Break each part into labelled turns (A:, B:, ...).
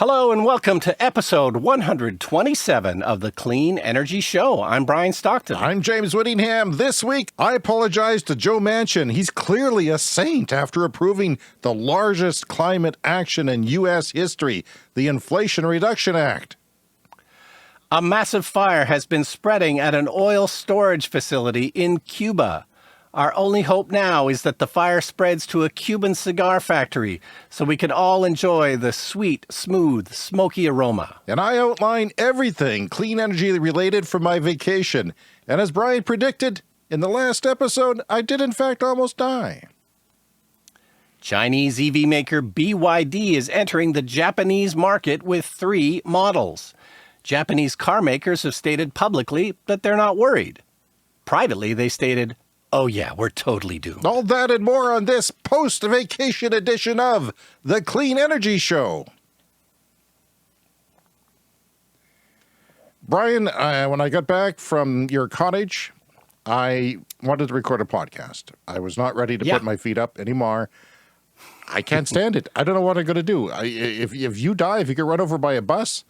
A: Hello and welcome to episode 127 of the Clean Energy Show. I'm Brian Stockton.
B: I'm James Whittingham. This week, I apologize to Joe Manchin. He's clearly a saint after approving the largest climate action in U.S. history, the Inflation Reduction Act.
A: A massive fire has been spreading at an oil storage facility in Cuba. Our only hope now is that the fire spreads to a Cuban cigar factory so we can all enjoy the sweet, smooth, smoky aroma.
B: And I outline everything clean energy related from my vacation. And as Brian predicted, in the last episode, I did in fact almost die.
A: Chinese EV maker BYD is entering the Japanese market with 3 models. Japanese car makers have stated publicly that they're not worried. Privately, they stated, "Oh yeah, we're totally doomed."
B: All that and more on this post-vacation edition of the Clean Energy Show. Brian, when I got back from your cottage, I wanted to record a podcast. I was not ready to put my feet up anymore. I can't stand it. I don't know what I'm going to do. If you die, if you get run over by a bus,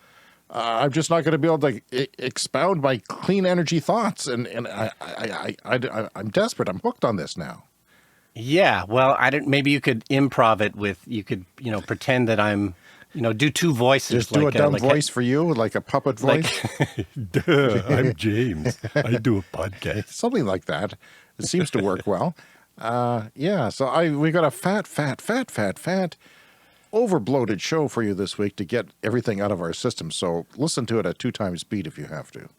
B: I'm just not going to be able to expound my clean energy thoughts, and I'm desperate. I'm hooked on this now.
A: Yeah, well, maybe you could improv it with. You could, pretend that I'm, do 2 voices.
B: Just do a dumb voice for you, like a puppet voice.
A: Duh, I'm James. I do a podcast.
B: Something like that. It seems to work well. Yeah. So we got a fat, over-bloated show for you this week to get everything out of our system. So listen to it at 2 times speed if you have to.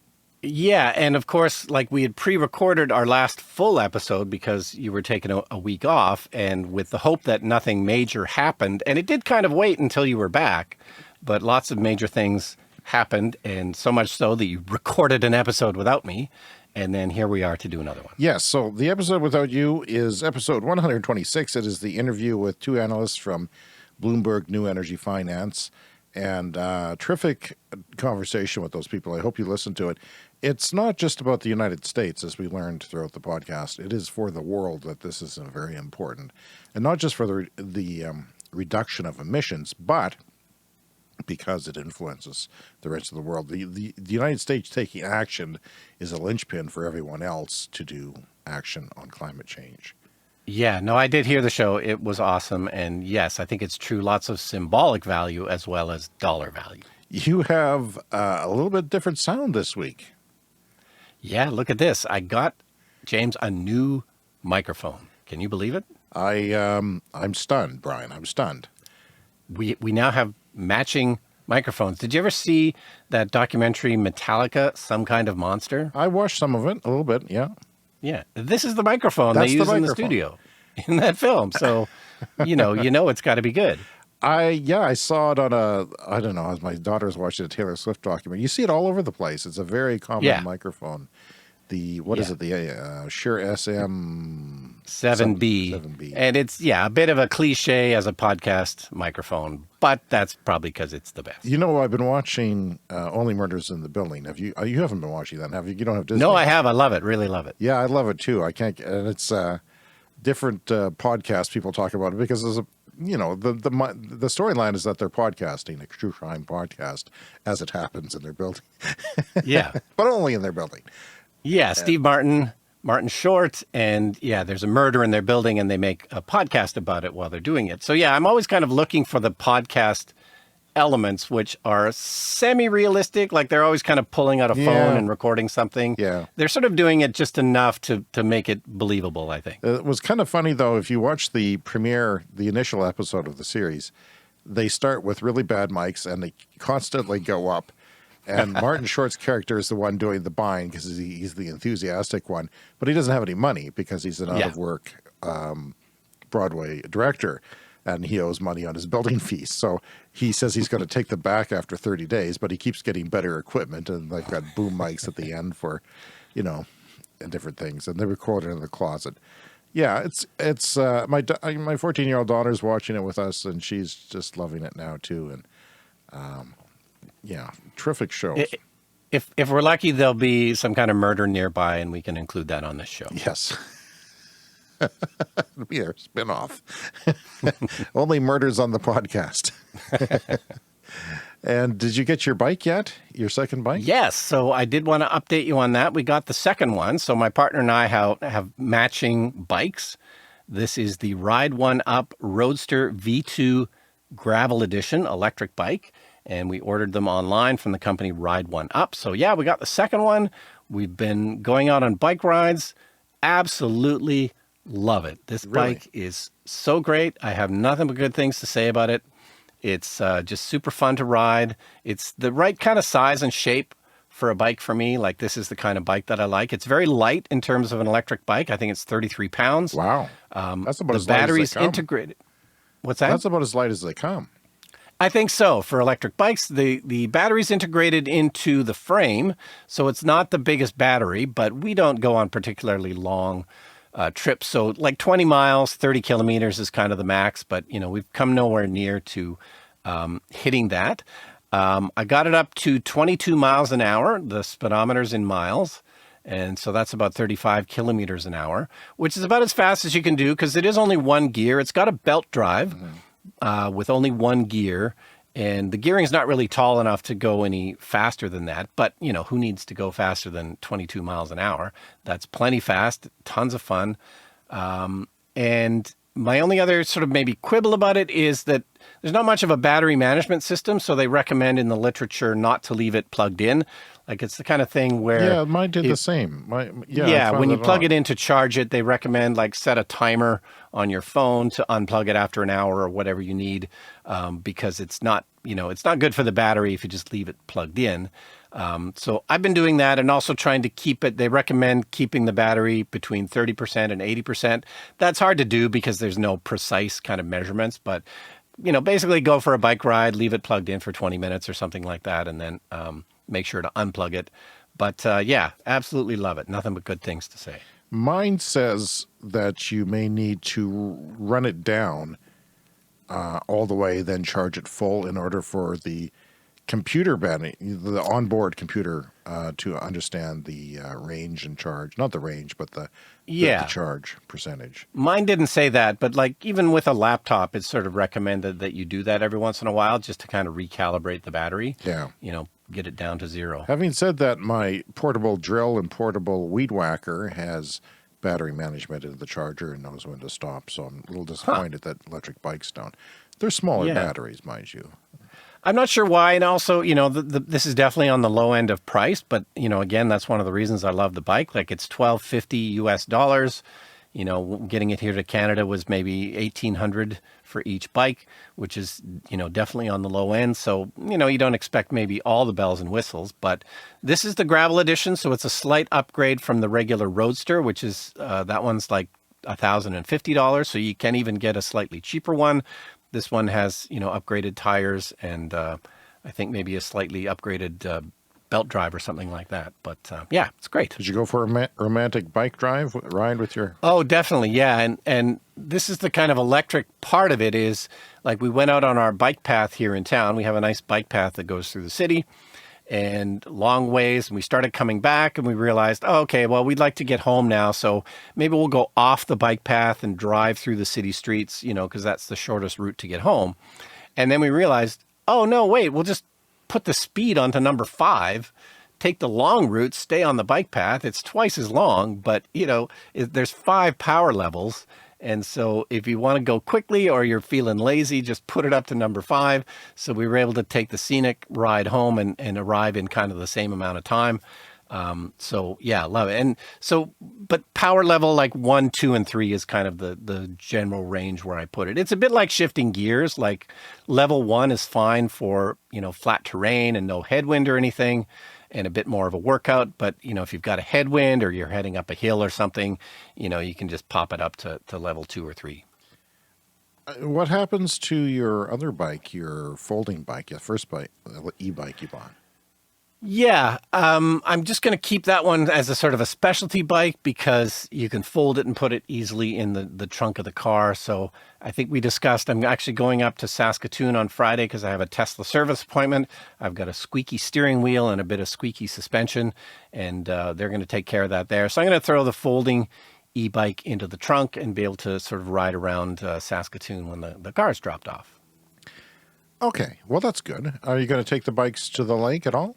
A: Yeah, and of course, we had pre-recorded our last full episode because you were taking a week off, and with the hope that nothing major happened, and it did kind of wait until you were back, but lots of major things happened, and so much so that you recorded an episode without me, and then here we are to do another one.
B: Yes, so the episode without you is episode 126. It is the interview with 2 analysts from Bloomberg New Energy Finance, and terrific conversation with those people. I hope you listen to it. It's not just about the United States, as we learned throughout the podcast. It is for the world that this is very important, and not just for the reduction of emissions, but because it influences the rest of the world. The United States taking action is a linchpin for everyone else to do action on climate change.
A: Yeah, no, I did hear the show. It was awesome. And yes, I think it's true. Lots of symbolic value as well as dollar value.
B: You have a little bit different sound this week.
A: Yeah, look at this. I got, James, a new microphone. Can you believe it?
B: I'm stunned, Brian. I'm stunned.
A: We now have matching microphones. Did you ever see that documentary Metallica, Some Kind of Monster?
B: I watched some of it, a little bit, yeah.
A: Yeah, this is the microphone they use in the studio in that film. So, it's got to be good.
B: I saw it on I don't know, as my daughter was watching a Taylor Swift documentary. You see it all over the place. It's a very common microphone. What is it? The Shure SM7B.
A: And it's, a bit of a cliche as a podcast microphone, but that's probably because it's the best.
B: I've been watching Only Murders in the Building. Have you? You haven't been watching that, have you? You don't have Disney?
A: No, I have. I love it. Really love it.
B: Yeah, I love it too. I can't, and it's different podcasts people talk about it because there's the storyline is that they're podcasting, a true crime podcast, as it happens in their building.
A: Yeah.
B: But only in their building.
A: Yeah, Steve Martin Short, and there's a murder in their building, and they make a podcast about it while they're doing it. So I'm always kind of looking for the podcast elements, which are semi-realistic, like they're always kind of pulling out a phone and recording something.
B: Yeah.
A: They're sort of doing it just enough to make it believable, I think.
B: It was kind of funny, though, if you watch the initial episode of the series, they start with really bad mics, and they constantly go up. And Martin Short's character is the one doing the buying because he's the enthusiastic one, but he doesn't have any money because he's an out-of-work Broadway director, and he owes money on his building fees. So he says he's going to take them back after 30 days, but he keeps getting better equipment, and they've got boom mics at the end for, and different things, and they record it in the closet. Yeah, it's my 14-year-old daughter's watching it with us, and she's just loving it now too, and terrific show.
A: If we're lucky, there'll be some kind of murder nearby, and we can include that on this show.
B: Yes. It'll be our spinoff. Only murders on the podcast. And did you get your bike yet? Your second bike?
A: Yes. So I did want to update you on that. We got the second one. So my partner and I have matching bikes. This is the Ride One Up Roadster V2 Gravel Edition electric bike. And we ordered them online from the company Ride One Up. So yeah, we got the second one. We've been going out on bike rides. Absolutely love it. This
B: Really?
A: bike is so great. I have nothing but good things to say about it. It's just super fun to ride. It's the right kind of size and shape for a bike for me. Like, this is the kind of bike that I like. It's very light in terms of an electric bike. I think it's 33 pounds.
B: Wow. That's about
A: The
B: as light as
A: battery's
B: they come.
A: integrated. What's that?
B: That's about as light as they come.
A: I think so. For electric bikes, the battery's integrated into the frame, so it's not the biggest battery, but we don't go on particularly long trips. So like 20 miles, 30 kilometers is kind of the max, but we've come nowhere near to hitting that. I got it up to 22 miles an hour. The speedometer's in miles. And so that's about 35 kilometers an hour, which is about as fast as you can do because it is only one gear. It's got a belt drive with only one gear. And the gearing is not really tall enough to go any faster than that. But, who needs to go faster than 22 miles an hour? That's plenty fast, tons of fun. And my only other sort of maybe quibble about it is that there's not much of a battery management system. So they recommend in the literature not to leave it plugged in. Like, it's the kind of thing where...
B: Yeah, mine did the same. I
A: when
B: found
A: you
B: that
A: plug
B: odd.
A: it in to charge it, they recommend like set a timer on your phone to unplug it after an hour or whatever you need, because it's not, it's not good for the battery if you just leave it plugged in. So I've been doing that and also trying to keep it. They recommend keeping the battery between 30% and 80%. That's hard to do because there's no precise kind of measurements, but basically go for a bike ride, leave it plugged in for 20 minutes or something like that, and then make sure to unplug it. But yeah, absolutely love it. Nothing but good things to say.
B: Mine says that you may need to run it down all the way, then charge it full in order for the computer battery, the onboard computer, to understand the range and charge. Not the range, but the charge percentage.
A: Mine didn't say that, but like even with a laptop, it's sort of recommended that you do that every once in a while just to kind of recalibrate the battery.
B: Yeah.
A: Get it down to zero.
B: Having said that, my portable drill and portable weed whacker has battery management in the charger and knows when to stop. So I'm a little disappointed that electric bikes don't. They're smaller batteries, mind you.
A: I'm not sure why. And also, this is definitely on the low end of price. But, again, that's one of the reasons I love the bike. Like, it's $1,250 US. Getting it here to Canada was maybe $1,800 for each bike, which is, definitely on the low end. So, you don't expect maybe all the bells and whistles. But this is the gravel edition. So it's a slight upgrade from the regular Roadster, which is that one's like $1,050. So you can even get a slightly cheaper one. This one has, upgraded tires and I think maybe a slightly upgraded belt drive or something like that. But yeah, it's great.
B: Did you go for a romantic bike ride with your...
A: Oh, definitely. Yeah. And this is the kind of electric part of it is like we went out on our bike path here in town. We have a nice bike path that goes through the city and long ways. And we started coming back and we realized, oh, okay, well, we'd like to get home now. So maybe we'll go off the bike path and drive through the city streets, because that's the shortest route to get home. And then we realized, oh, no, wait, we'll just put the speed onto number 5, take the long route, stay on the bike path. It's twice as long, but, there's 5 power levels. And so if you want to go quickly or you're feeling lazy, just put it up to number 5. So we were able to take the scenic ride home and arrive in kind of the same amount of time. So yeah, love it. And so, but power level like 1, 2, and 3 is kind of the general range where I put it. It's a bit like shifting gears. Like level 1 is fine for, flat terrain and no headwind or anything, and a bit more of a workout. But, if you've got a headwind or you're heading up a hill or something, you can just pop it up to level 2 or 3.
B: What happens to your other bike, your folding bike, your first bike, e-bike you bought?
A: Yeah, I'm just going to keep that one as a sort of a specialty bike because you can fold it and put it easily in the trunk of the car. So I think we discussed, I'm actually going up to Saskatoon on Friday because I have a Tesla service appointment. I've got a squeaky steering wheel and a bit of squeaky suspension, and they're going to take care of that there. So I'm going to throw the folding e-bike into the trunk and be able to sort of ride around Saskatoon when the car's dropped off.
B: Okay, well, that's good. Are you going to take the bikes to the lake at all?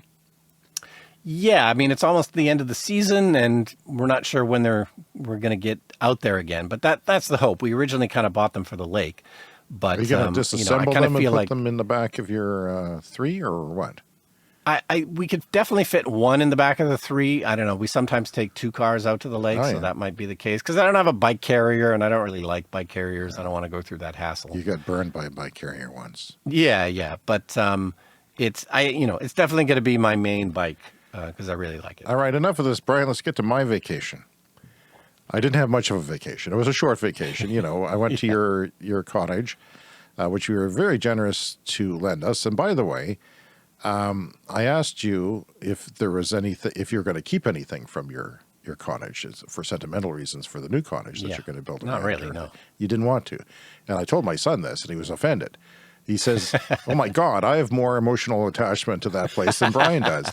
A: Yeah, I mean, it's almost the end of the season, and we're not sure when we're going to get out there again. But that's the hope. We originally kind of bought them for the lake, but
B: Are you going to
A: I
B: disassemble
A: kind of
B: them and
A: feel
B: put
A: like
B: them in the back of your 3 or what?
A: we could definitely fit one in the back of the 3. I don't know. We sometimes take 2 cars out to the lake,
B: Oh,
A: so
B: yeah.
A: that might be the case. Because I don't have a bike carrier, and I don't really like bike carriers. I don't want to go through that hassle.
B: You got burned by a bike carrier once.
A: Yeah, but it's definitely going to be my main bike because I really like it.
B: All right, enough of this, Brian. Let's get to my vacation. I didn't have much of a vacation. It was a short vacation. I went to your cottage, which you were very generous to lend us. And by the way, I asked you if there was anything, if you're going to keep anything from your cottage for sentimental reasons for the new cottage that you're going to build.
A: Not really, no.
B: You didn't want to. And I told my son this, and he was offended. He says, "Oh my God, I have more emotional attachment to that place than Brian does."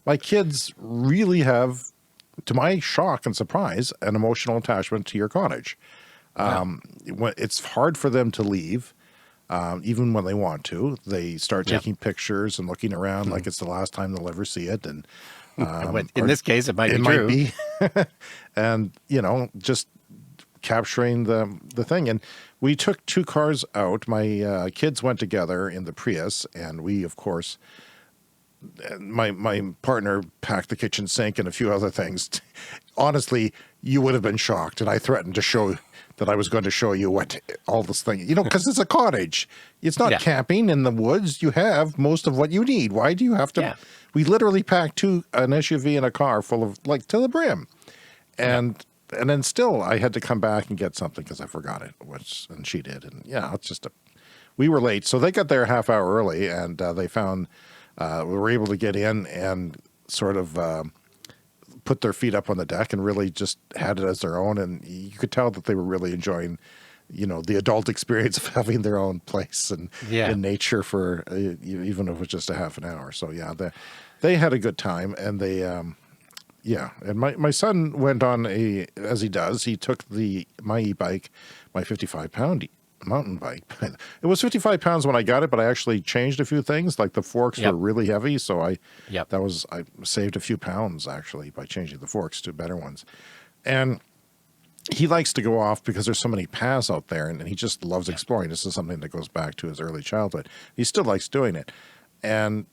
B: My kids really have, to my shock and surprise, an emotional attachment to your cottage. It's hard for them to leave. Even when they want to, they start taking pictures and looking around like it's the last time they'll ever see it. And
A: in this case, it might be true.
B: Might be. And just capturing the thing. And we took 2 cars out. My kids went together in the Prius, and we, of course, my partner packed the kitchen sink and a few other things. Honestly, you would have been shocked, and I threatened to show that I was going to show you what all this thing, because it's a cottage. It's not camping in the woods. You have most of what you need. Why do you have to? Yeah. We literally packed an SUV and a car full of, to the brim. And then still I had to come back and get something because I forgot it, and she did. And it's just we were late. So they got there a half hour early, and they found, we were able to get in and sort of, put their feet up on the deck and really just had it as their own. And you could tell that they were really enjoying, the adult experience of having their own place and in nature for even if it was just a half an hour. So they had a good time, and they, and my son went on as he does, he took my e-bike, my 55-pound mountain bike. It was 55 pounds when I got it, but I actually changed a few things. Like the forks were really heavy, so I saved a few pounds actually by changing the forks to better ones. And he likes to go off because there's so many paths out there, and he just loves exploring. This is something that goes back to his early childhood. He still likes doing it. And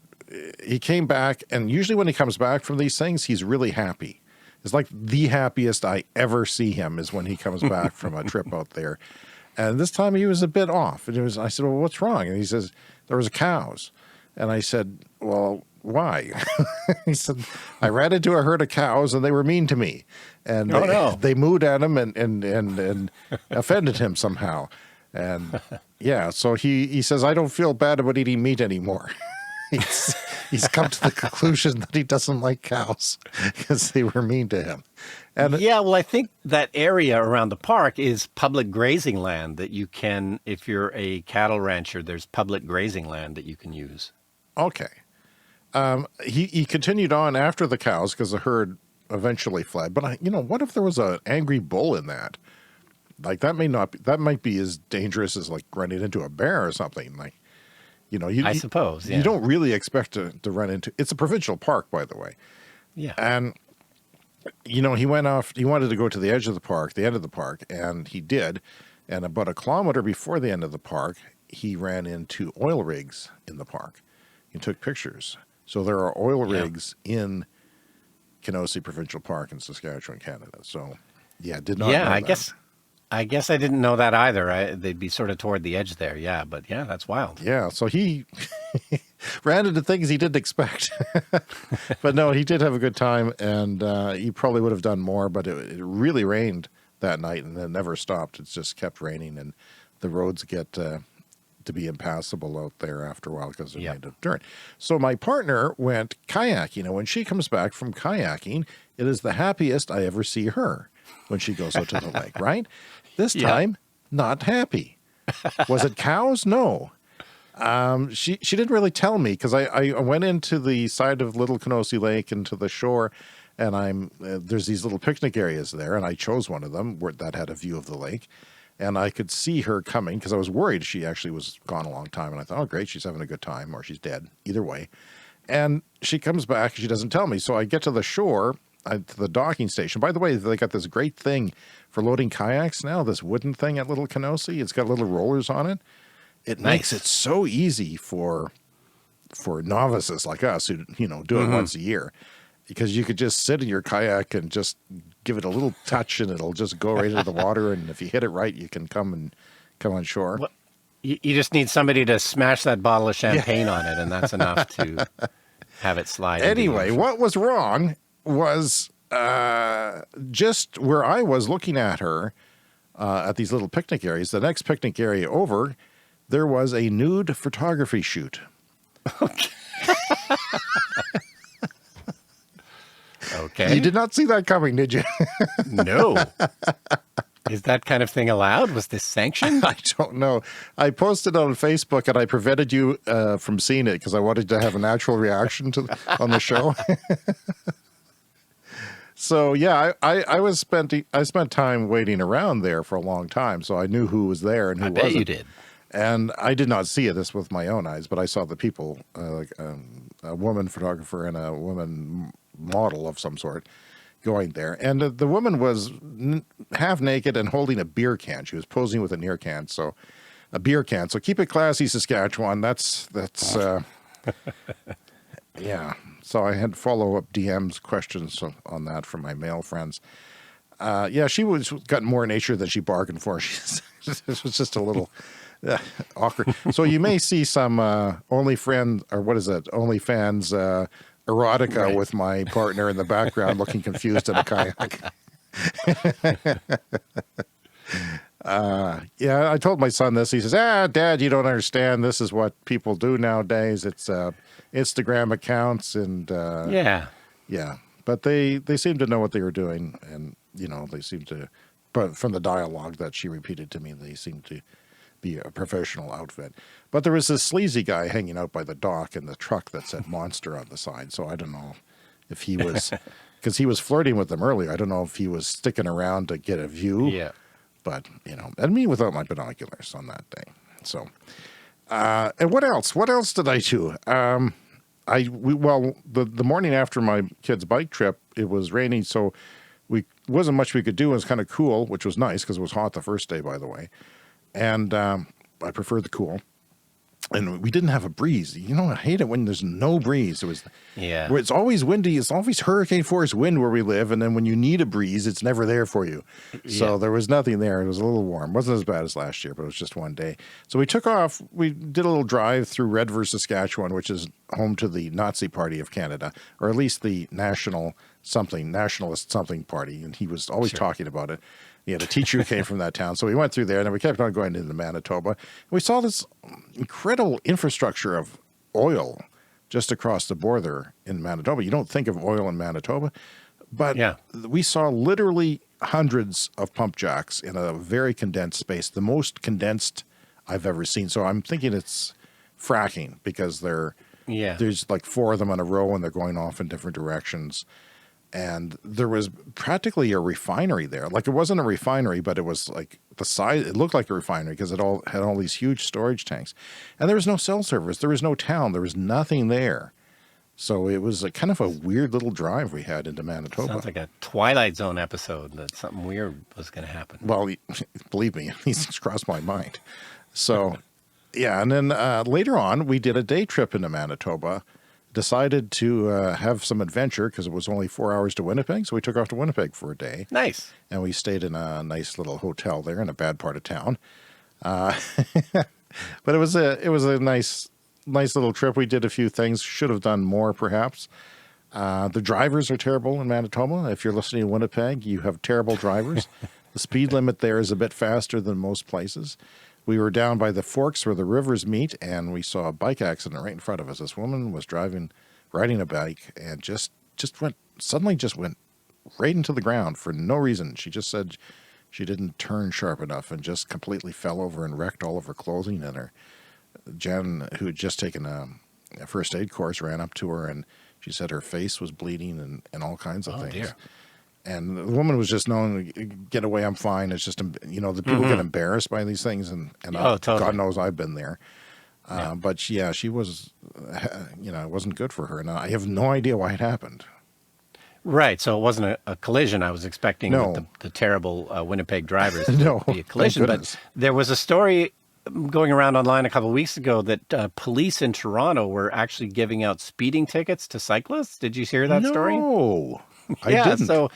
B: he came back, and usually when he comes back from these things, he's really happy. It's like the happiest I ever see him is when he comes back from a trip out there. And this time he was a bit off. And I said, "Well, what's wrong?" And he says, "There was cows." And I said, "Well, why?" He said, "I ran into a herd of cows and they were mean to me. And they mooed at him and offended him somehow." And so he says, "I don't feel bad about eating meat anymore." He's come to the conclusion that he doesn't like cows because they were mean to him. And
A: I think that area around the park is public grazing land that you can, if you're a cattle rancher, there's public grazing land that you can use.
B: Okay. He continued on after the cows because the herd eventually fled. But what if there was an angry bull in that? Like that might be as dangerous as like running into a bear or something. Like, I suppose you don't really expect to run into. It's a provincial park, by the way.
A: Yeah.
B: And he went off. He wanted to go to the edge of the park, the end of the park, and he did. And about a kilometer before the end of the park, he ran into oil rigs in the park. He took pictures. So there are oil rigs in Kenosee Provincial Park in Saskatchewan, Canada. So did not.
A: Yeah, I guess I didn't know that either. They'd be sort of toward the edge there. Yeah, but that's wild.
B: Yeah, so he ran into things he didn't expect. But no, he did have a good time, and he probably would have done more, but it really rained that night, and it never stopped. It's just kept raining, and the roads get to be impassable out there after a while because they're made of dirt. So my partner went kayaking. When she comes back from kayaking, it is the happiest I ever see her when she goes out to the lake, right? This time, not happy. Was it cows? No. She didn't really tell me because I went into the side of Little Kenosee Lake and to the shore, and there's these little picnic areas there, and I chose one of them that had a view of the lake. And I could see her coming because I was worried she actually was gone a long time. And I thought, oh, great, she's having a good time or she's dead, either way. And she comes back and she doesn't tell me. So I get to the shore, to the docking station. By the way, they got this great thing for loading kayaks now, this wooden thing at Little Kenosi. It's got little rollers on it. It makes it so easy for novices like us who, do it once a year. Because you could just sit in your kayak and just give it a little touch and it'll just go right into the water. And if you hit it right, you can come on shore.
A: Well, you just need somebody to smash that bottle of champagne on it, and that's enough to have it slide.
B: Anyway, what was wrong was just where I was looking at her at these little picnic areas. The next picnic area over, there was a nude photography shoot.
A: Okay.
B: You did not see that coming, did you?
A: No. Is that kind of thing allowed? Was this sanctioned?
B: I don't know. I posted on Facebook and I prevented you from seeing it because I wanted to have a natural reaction on the show. So yeah, I spent time waiting around there for a long time, so I knew who was there and who wasn't.
A: I bet you did.
B: And I did not see this with my own eyes, but I saw the people, a woman photographer and a woman model of some sort, going there. And the woman was half naked and holding a beer can. She was posing with a beer can. So keep it classy, Saskatchewan. That's yeah. So I had follow-up DMs questions on that from my male friends. Yeah, she got more nature than she bargained for. This was just a little awkward. So you may see some OnlyFans erotica with my partner in the background looking confused in a kayak. Yeah, I told my son this. He says, Dad, you don't understand. This is what people do nowadays. It's Instagram accounts and
A: yeah.
B: But they seem to know what they were doing, and they seem to. But from the dialogue that she repeated to me, they seem to be a professional outfit. But there was this sleazy guy hanging out by the dock in the truck that said Monster on the side. So I don't know if he was, because he was flirting with them earlier. I don't know if he was sticking around to get a view.
A: Yeah.
B: But, and me without my binoculars on that day. So, and what else? What else did I do? The morning after my kid's bike trip, it was raining, so wasn't much we could do. It was kind of cool, which was nice because it was hot the first day, by the way. And I prefer the cool. And we didn't have a breeze. I hate it when there's no breeze. It's always windy. It's always hurricane force wind where we live. And then when you need a breeze, it's never there for you. Yeah. So there was nothing there. It was a little warm. It wasn't as bad as last year, but it was just one day. So we took off. We did a little drive through Redvers, Saskatchewan, which is home to the Nazi Party of Canada, or at least the nationalist something party. And he was always talking about it. He had a teacher who came from that town. So we went through there, and then we kept on going into Manitoba. And we saw this incredible infrastructure of oil just across the border in Manitoba. You don't think of oil in Manitoba, but we saw literally hundreds of pump jacks in a very condensed space, the most condensed I've ever seen. So I'm thinking it's fracking because there's like 4 of them in a row, and they're going off in different directions. And there was practically a refinery there. Like, it wasn't a refinery, but it was like the size. It looked like a refinery because it had all these huge storage tanks. And there was no cell service. There was no town. There was nothing there. So it was kind of a weird little drive we had into Manitoba.
A: Sounds like a Twilight Zone episode that something weird was going to happen.
B: Well, believe me, these things crossed my mind. So, yeah. And then later on, we did a day trip into Manitoba. Decided to have some adventure because it was only 4 hours to Winnipeg. So we took off to Winnipeg for a day.
A: Nice.
B: And we stayed in a nice little hotel there in a bad part of town. But it was a nice little trip. We did a few things. Should have done more, perhaps. The drivers are terrible in Manitoba. If you're listening to Winnipeg, you have terrible drivers. The speed limit there is a bit faster than most places. We were down by the forks where the rivers meet, and we saw a bike accident right in front of us. This woman was riding a bike, and just went right into the ground for no reason. She just said she didn't turn sharp enough and just completely fell over and wrecked all of her clothing. And Jen, who had just taken a first aid course, ran up to her, and she said her face was bleeding and all kinds of things. Dear. And the woman was just known to get away. I'm fine. It's just, the people get embarrassed by these things, and
A: Totally.
B: God knows I've been there.
A: Yeah.
B: But she was, it wasn't good for her, and I have no idea why it happened.
A: Right. So it wasn't a collision. I was expecting
B: No.
A: with the terrible Winnipeg drivers
B: No,
A: to be a
B: thank
A: collision. But
B: goodness.
A: there was a story going around online a couple of weeks ago that police in Toronto were actually giving out speeding tickets to cyclists. Did you hear that story?
B: No, I
A: Yeah.
B: didn't.
A: So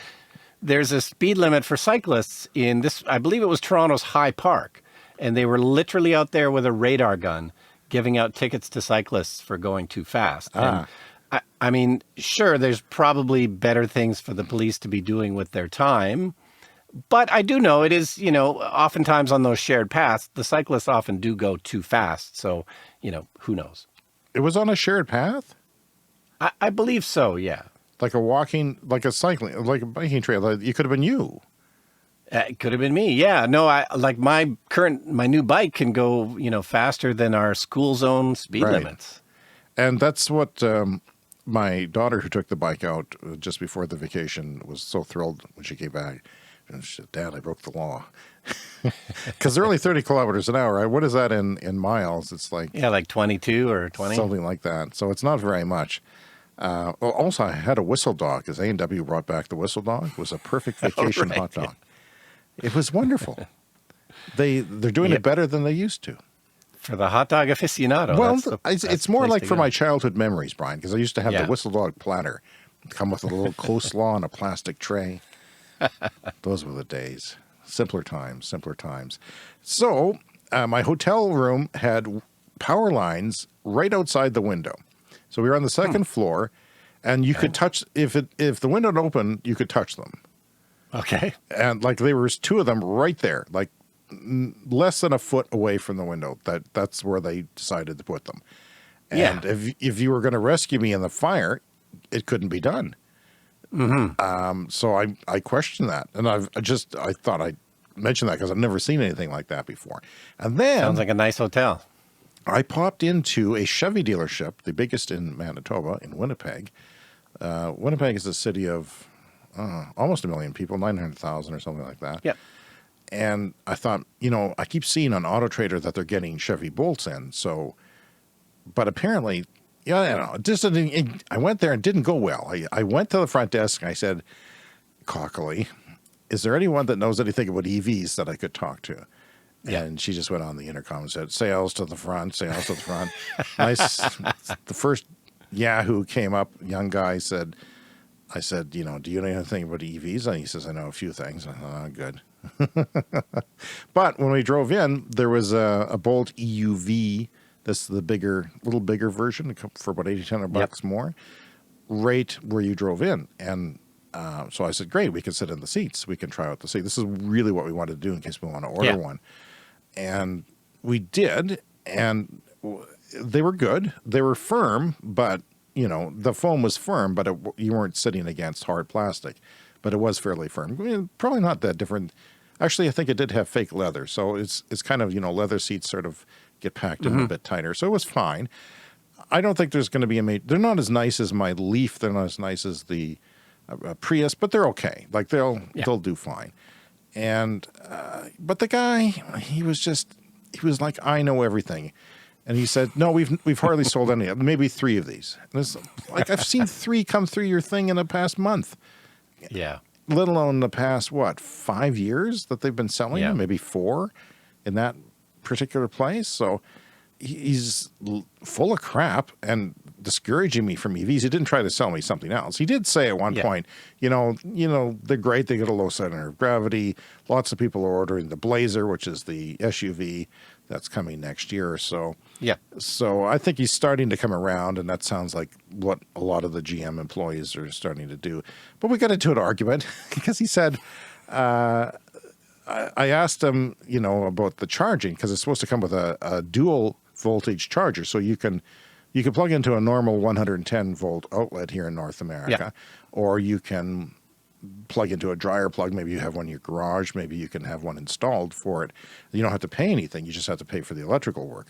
A: there's a speed limit for cyclists in this, I believe it was Toronto's High Park. And they were literally out there with a radar gun giving out tickets to cyclists for going too fast. And I mean, sure, there's probably better things for the police to be doing with their time. But I do know it is, oftentimes on those shared paths, the cyclists often do go too fast. So, who knows?
B: It was on a shared path?
A: I believe so, yeah.
B: Like like a biking trail. It could have been you.
A: It could have been me. Yeah. No, my new bike can go, faster than our school zone speed
B: Right.
A: limits.
B: And that's what my daughter, who took the bike out just before the vacation, was so thrilled when she came back. And she said, "Dad, I broke the law." Because they're only 30 kilometers an hour. What is that in miles? It's like...
A: Yeah, like 22 or 20.
B: Something like that. So it's not very much. Also, I had a whistle dog, because A&W brought back the whistle dog. It was a perfect vacation hot dog. It was wonderful. They're doing it better than they used to.
A: For the hot dog aficionado.
B: Well,
A: that's
B: it's
A: the
B: more
A: place
B: like
A: to
B: for
A: go.
B: my childhood memories, Brian, because I used to have
A: Yeah.
B: the whistle dog platter come with a little coleslaw and a plastic tray. Those were the days. Simpler times. So my hotel room had power lines right outside the window. So we were on the second floor, and you could touch, if the window would open, you could touch them.
A: Okay.
B: And there was two of them right there, less than a foot away from the window. That's where they decided to put them. And if you were going to rescue me in the fire, it couldn't be done. So I questioned that, and I thought I'd mention that because I've never seen anything like that before. And then
A: Sounds like a nice hotel.
B: I popped into a Chevy dealership, the biggest in Manitoba, in Winnipeg. Winnipeg is a city of almost 1 million people, 900,000 or something like that.
A: Yep.
B: And I thought, I keep seeing on Auto Trader that they're getting Chevy bolts in. So, but apparently, I don't know. I went there and it didn't go well. I went to the front desk and I said, cockily, "Is there anyone that knows anything about EVs that I could talk to?"
A: Yeah.
B: And she just went on the intercom and said, "Sales to the front, sales to the front." The first Yahoo came up, young guy said, I said, "Do you know anything about EVs?" And he says, "I know a few things." I thought, "Oh, good." But when we drove in, there was a Bolt EUV. This is the little bigger version for about $1,800 more, right where you drove in. And so I said, "Great, we can sit in the seats. We can try out the seat." This is really what we wanted to do in case we want to order one. And we did, and they were good. They were firm, but, the foam was firm, but you weren't sitting against hard plastic. But it was fairly firm. I mean, probably not that different. Actually, I think it did have fake leather. So it's kind of, leather seats sort of get packed in a bit tighter. So it was fine. I don't think there's going to be they're not as nice as my Leaf. They're not as nice as the Prius, but they're okay. They'll do fine. And but the guy, he was like, "I know everything." And he said, "No, we've hardly sold any. Maybe 3 of these." And it's like, I've seen 3 come through your thing in the past month.
A: Yeah.
B: Let alone the past, 5 years that they've been selling them, maybe 4 in that particular place. So he's full of crap and discouraging me from EVs. He didn't try to sell me something else. He did say at one point, they're great. They get a low center of gravity. Lots of people are ordering the Blazer, which is the SUV that's coming next year or so.
A: Yeah.
B: So I think he's starting to come around, and that sounds like what a lot of the GM employees are starting to do. But we got into an argument because he said, I asked him, about the charging, because it's supposed to come with a dual voltage charger. So you can plug into a normal 110 volt outlet here in North America, or you can plug into a dryer plug. Maybe you have one in your garage. Maybe you can have one installed for it. You don't have to pay anything. You just have to pay for the electrical work.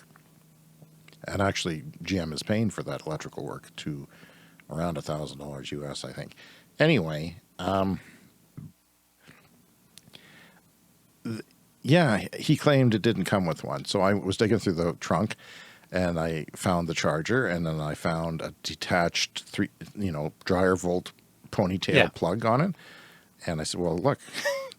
B: And actually, GM is paying for that electrical work to around $1,000 US, I think. Anyway, Yeah, he claimed it didn't come with one. So I was digging through the trunk, and I found the charger, and then I found a detached dryer volt ponytail plug on it. And I said, well, look,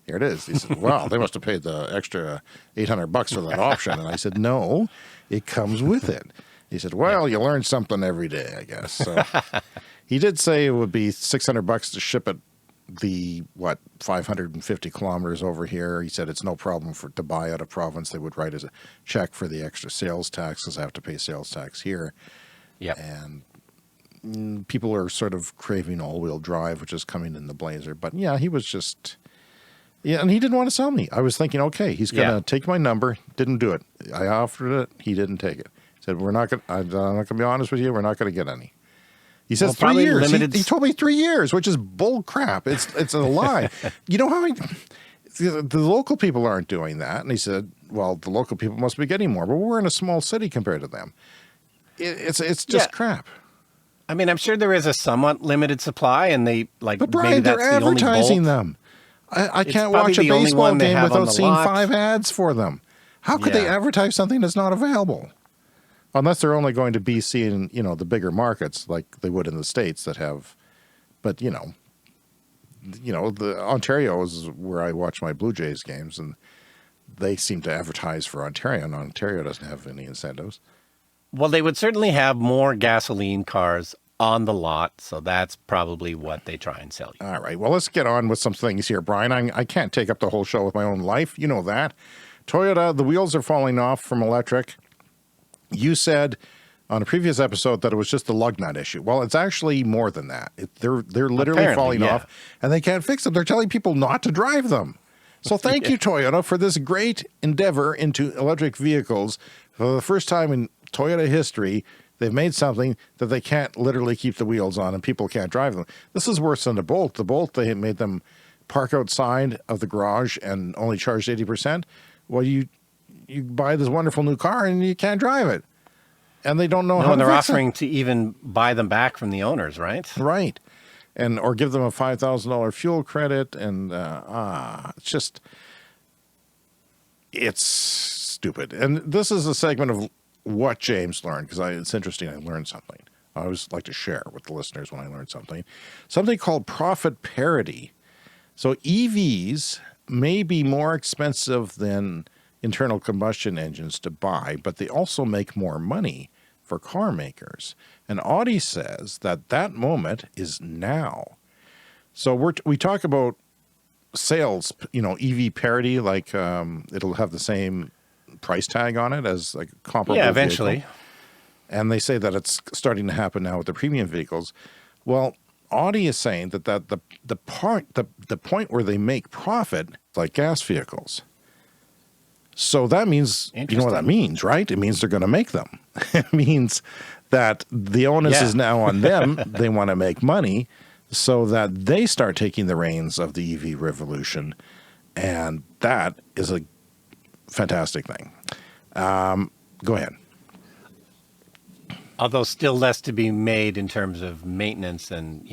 B: here it is. He said, wow, they must have paid the extra $800 for that option. And I said, no, it comes with it. He said, well, you learn something every day, I guess. So he did say it would be $600 to ship it 550 kilometers over here. He said it's no problem to buy out of province. They would write as a check for the extra sales tax because I have to pay sales tax here.
A: Yeah.
B: And people are sort of craving all-wheel drive, which is coming in the Blazer. But yeah, he was just... Yeah, and he didn't want to sell me. I was thinking, okay, he's going to take my number. Didn't do it. I offered it. He didn't take it. He said, I'm not going to be honest with you. We're not going to get any. He says 3 years. He told me 3 years, which is bull crap. It's a lie. You know how the local people aren't doing that. And he said, well, the local people must be getting more. But we're in a small city compared to them. It's just crap.
A: I mean, I'm sure there is a somewhat limited supply, and they
B: But Brian, they're advertising them. I can't watch a baseball game without seeing 5 ads for them. How could they advertise something that's not available? Unless they're only going to BC and, the bigger markets like they would in the States that have, but, the Ontario is where I watch my Blue Jays games, and they seem to advertise for Ontario, and Ontario doesn't have any incentives.
A: Well, they would certainly have more gasoline cars on the lot, so that's probably what they try and sell you.
B: All right, well, let's get on with some things here, Brian. I can't take up the whole show with my own life. You know that. Toyota, the wheels are falling off from electric. You said on a previous episode that it was just the lug nut issue. Well, it's actually more than that. They're literally falling off, and they can't fix them. They're telling people not to drive them. So thank you, Toyota, for this great endeavor into electric vehicles. For the first time in Toyota history, they've made something that they can't literally keep the wheels on, and people can't drive them. This is worse than the Bolt. The Bolt, they made them park outside of the garage and only charged 80%. Well, you buy this wonderful new car and you can't drive it. And they don't know how to fix it.
A: And they're offering to even buy them back from the owners, right?
B: Right. Or give them a $5,000 fuel credit. And it's stupid. And this is a segment of what James learned, because it's interesting. I learned something. I always like to share with the listeners when I learn something. Something called profit parity. So EVs may be more expensive than internal combustion engines to buy, but they also make more money for car makers. And Audi says that moment is now. So we talk about sales, EV parity, like it'll have the same price tag on it as like comparable.
A: Yeah, eventually.
B: Vehicle. And they say that it's starting to happen now with the premium vehicles. Well, Audi is saying that the point where they make profit, like gas vehicles. So that means, you know what that means, right? It means they're going to make them. It means that the onus is now on them. They want to make money so that they start taking the reins of the EV revolution. And that is a fantastic thing. Go ahead.
A: Although still less to be made in terms of maintenance and,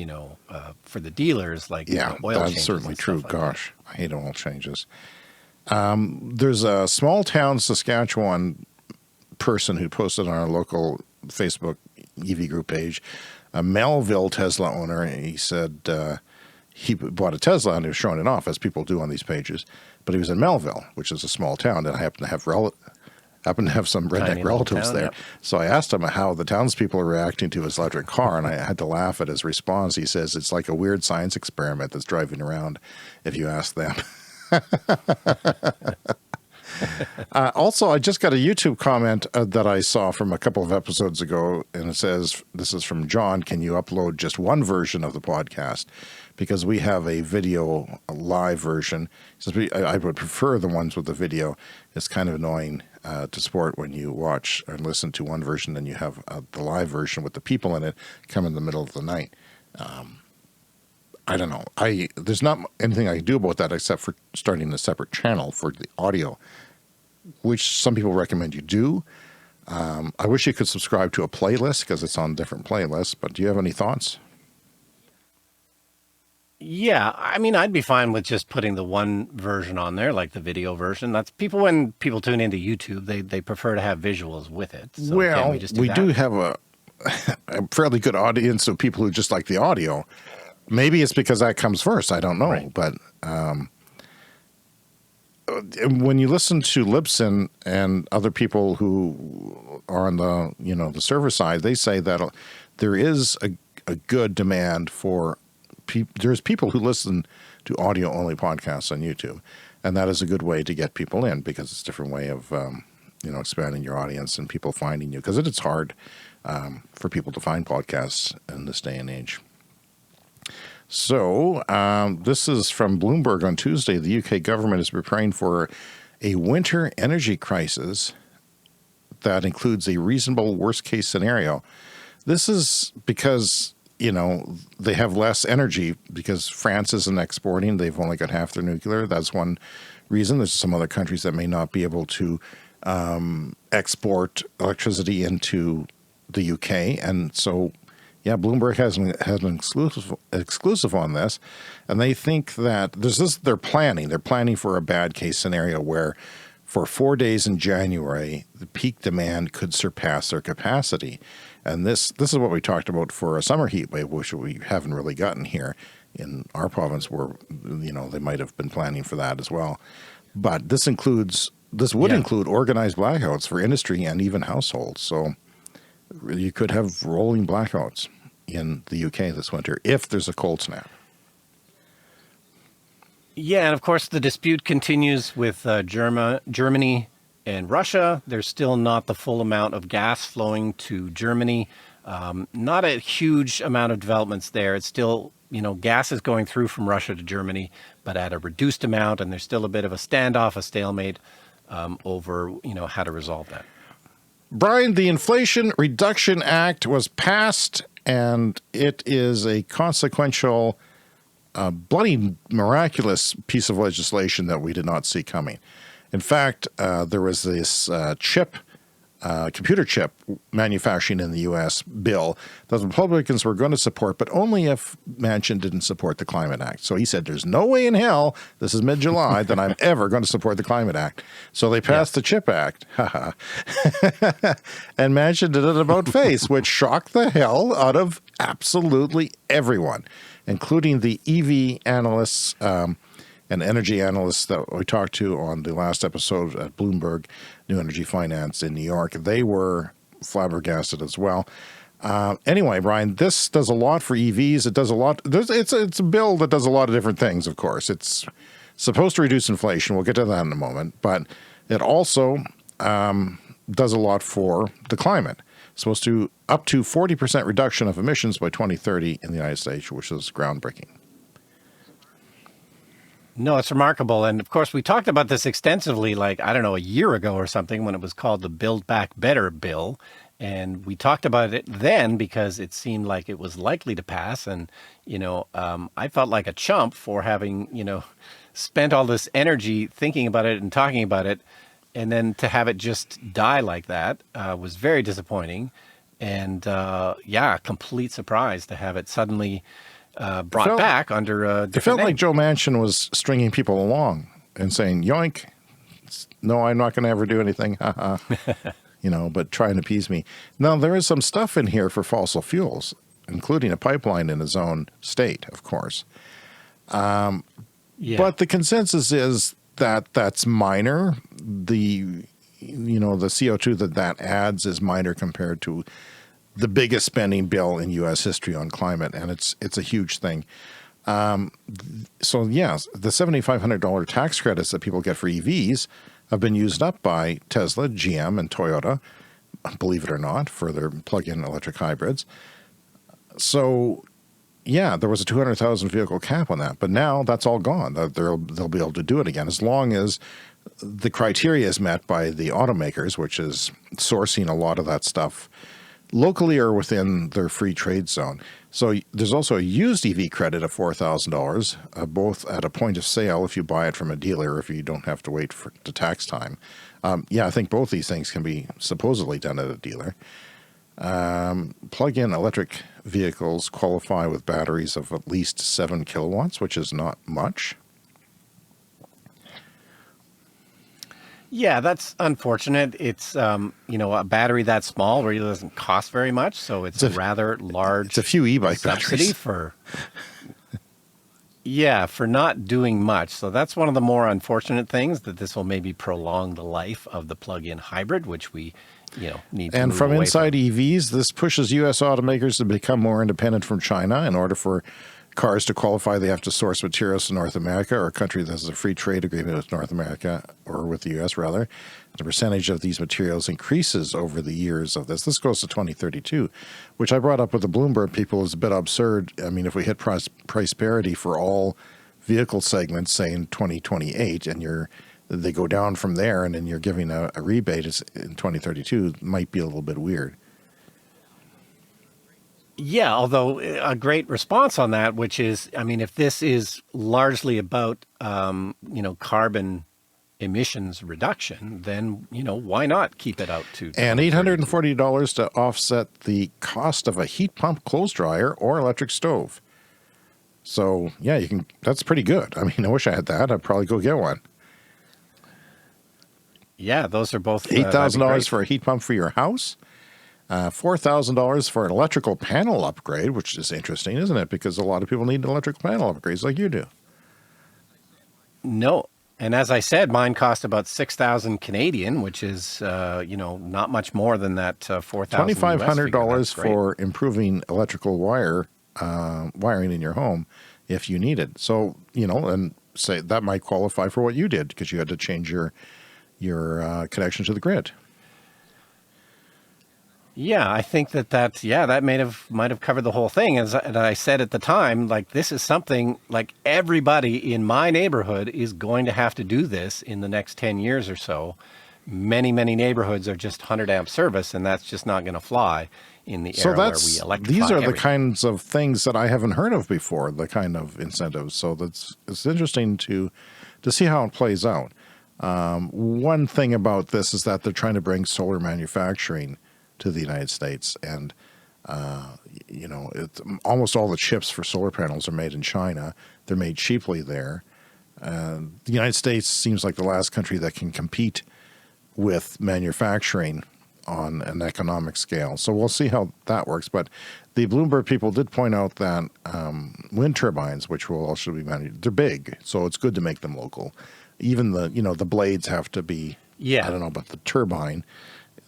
A: for the dealers, like oil changes.
B: That's certainly true.
A: Like
B: Gosh, I hate oil changes. There's a small town Saskatchewan person who posted on our local Facebook EV group page, a Melville Tesla owner, and he said he bought a Tesla and he was showing it off, as people do on these pages, but he was in Melville, which is a small town, and I happen to have some redneck relatives there. Yep. So I asked him how the townspeople are reacting to his electric car, and I had to laugh at his response. He says it's like a weird science experiment that's driving around, if you ask them. Also, I just got a YouTube comment that I saw from a couple of episodes ago, and it says, this is from John, can you upload just one version of the podcast? Because we have a live version. He says, I would prefer the ones with the video. It's kind of annoying to support when you watch or listen to one version and you have the live version with the people in it come in the middle of the night. I don't know. There's not anything I can do about that except for starting a separate channel for the audio, which some people recommend you do. I wish you could subscribe to a playlist because it's on different playlists, but do you have any thoughts?
A: Yeah, I mean, I'd be fine with just putting the one version on there, like the video version. That's people when people tune into YouTube, they prefer to have visuals with it. So can't we
B: Well,
A: just do
B: we do
A: that?
B: have a fairly good audience of people who just like the audio. Maybe it's because that comes first. I don't know.
A: Right.
B: But when you listen to Libsyn and other people who are on the the server side, they say that there is a good demand for there's people who listen to audio only podcasts on YouTube, and that is a good way to get people in because it's a different way of expanding your audience and people finding you because it is hard for people to find podcasts in this day and age. So this is from Bloomberg on Tuesday. The UK government is preparing for a winter energy crisis that includes a reasonable worst-case scenario. This is because, they have less energy because France isn't exporting. They've only got half their nuclear. That's one reason. There's some other countries that may not be able to export electricity into the UK. And so, yeah, Bloomberg has an exclusive on this. And they think that they're planning for a bad case scenario where for 4 days in January, the peak demand could surpass their capacity. And this is what we talked about for a summer heat wave, which we haven't really gotten here in our province where, they might have been planning for that as well. But this would include organized blackouts for industry and even households. So you could have rolling blackouts in the UK this winter if there's a cold snap.
A: Yeah, and of course the dispute continues with Germany and Russia. There's still not the full amount of gas flowing to Germany. Not a huge amount of developments there. It's still, gas is going through from Russia to Germany, but at a reduced amount. And there's still a bit of a standoff, a stalemate over, how to resolve that.
B: Brian, the Inflation Reduction Act was passed, and it is a consequential, bloody miraculous piece of legislation that we did not see coming. In fact, there was this computer chip manufacturing in the U.S. bill that the Republicans were going to support, but only if Manchin didn't support the Climate Act. So he said, there's no way in hell, this is mid-July, that I'm ever going to support the Climate Act. So they passed the CHIP Act. And Manchin did it about face, which shocked the hell out of absolutely everyone, including the EV analysts and energy analysts that we talked to on the last episode at Bloomberg New Energy Finance in New York. They were flabbergasted as well. Anyway, Brian, this does a lot for EVs. It does a lot. It's a bill that does a lot of different things, of course. It's supposed to reduce inflation. We'll get to that in a moment. But it also does a lot for the climate. It's supposed to up to 40% reduction of emissions by 2030 in the United States, which is groundbreaking.
A: No, it's remarkable. And of course, we talked about this extensively, a year ago or something when it was called the Build Back Better bill. And we talked about it then because it seemed like it was likely to pass. And, I felt like a chump for having, spent all this energy thinking about it and talking about it. And then to have it just die like that was very disappointing. And complete surprise to have it suddenly brought back under a different
B: It felt
A: name.
B: like Joe Manchin was stringing people along and saying, yoink, no, I'm not going to ever do anything, but trying to appease me. Now, there is some stuff in here for fossil fuels, including a pipeline in his own state, of course. But the consensus is that that's minor. The CO2 that adds is minor compared to the biggest spending bill in U.S. history on climate, and it's a huge thing. So, yes, the $7,500 tax credits that people get for EVs have been used up by Tesla, GM, and Toyota, believe it or not, for their plug-in electric hybrids. So, yeah, there was a 200,000 vehicle cap on that, but now that's all gone. They'll be able to do it again as long as the criteria is met by the automakers, which is sourcing a lot of that stuff locally or within their free trade zone. So there's also a used EV credit of $4,000, both at a point of sale if you buy it from a dealer, if you don't have to wait for the tax time. I think both these things can be supposedly done at a dealer. Plug-in electric vehicles qualify with batteries of at least 7 kilowatts, which is not much.
A: Yeah, that's unfortunate. It's, a battery that small really doesn't cost very much, so it's a rather large
B: It's a few e-bike
A: subsidy
B: batteries.
A: for not doing much. So that's one of the more unfortunate things, that this will maybe prolong the life of the plug-in hybrid, which we, need to
B: And
A: move
B: from
A: away
B: inside EVs, this pushes U.S. automakers to become more independent from China. In order for cars to qualify, they have to source materials to North America, or a country that has a free trade agreement with North America, or with the U.S. rather. The percentage of these materials increases over the years of this. This goes to 2032, which I brought up with the Bloomberg people is a bit absurd. I mean, if we hit price parity for all vehicle segments, say in 2028, and they go down from there, and then you're giving a rebate in 2032, might be a little bit weird.
A: Yeah, although a great response on that, which is, I mean, if this is largely about, carbon emissions reduction, then, why not keep it out to
B: And
A: 2032?
B: $840 to offset the cost of a heat pump, clothes dryer, or electric stove. So, yeah, you can. That's pretty good. I mean, I wish I had that. I'd probably go get one.
A: Yeah, those are both
B: $8,000 for a heat pump for your house. $4,000 for an electrical panel upgrade, which is interesting, isn't it? Because a lot of people need electrical panel upgrades like you do.
A: No. And as I said, mine cost about 6,000 Canadian, which is, not much more than that 4,000
B: $2,500 for improving electrical wiring in your home if you need it. So, and say that might qualify for what you did because you had to change your connection to the grid.
A: Yeah, I think that might have covered the whole thing. As I said at the time, like, this is something like everybody in my neighborhood is going to have to do this in the next 10 years or so. Many, many neighborhoods are just 100 amp service, and that's just not going to fly in the era where we electrify
B: these are
A: everything.
B: the kinds of things that I haven't heard of before, the kind of incentives. So it's interesting to see how it plays out. One thing about this is that they're trying to bring solar manufacturing to the United States, and almost all the chips for solar panels are made in China. They're made cheaply there. The United States seems like the last country that can compete with manufacturing on an economic scale. So we'll see how that works. But the Bloomberg people did point out that wind turbines, which will also be managed, they're big, so it's good to make them local. Even the blades have to be, I don't know about the turbine,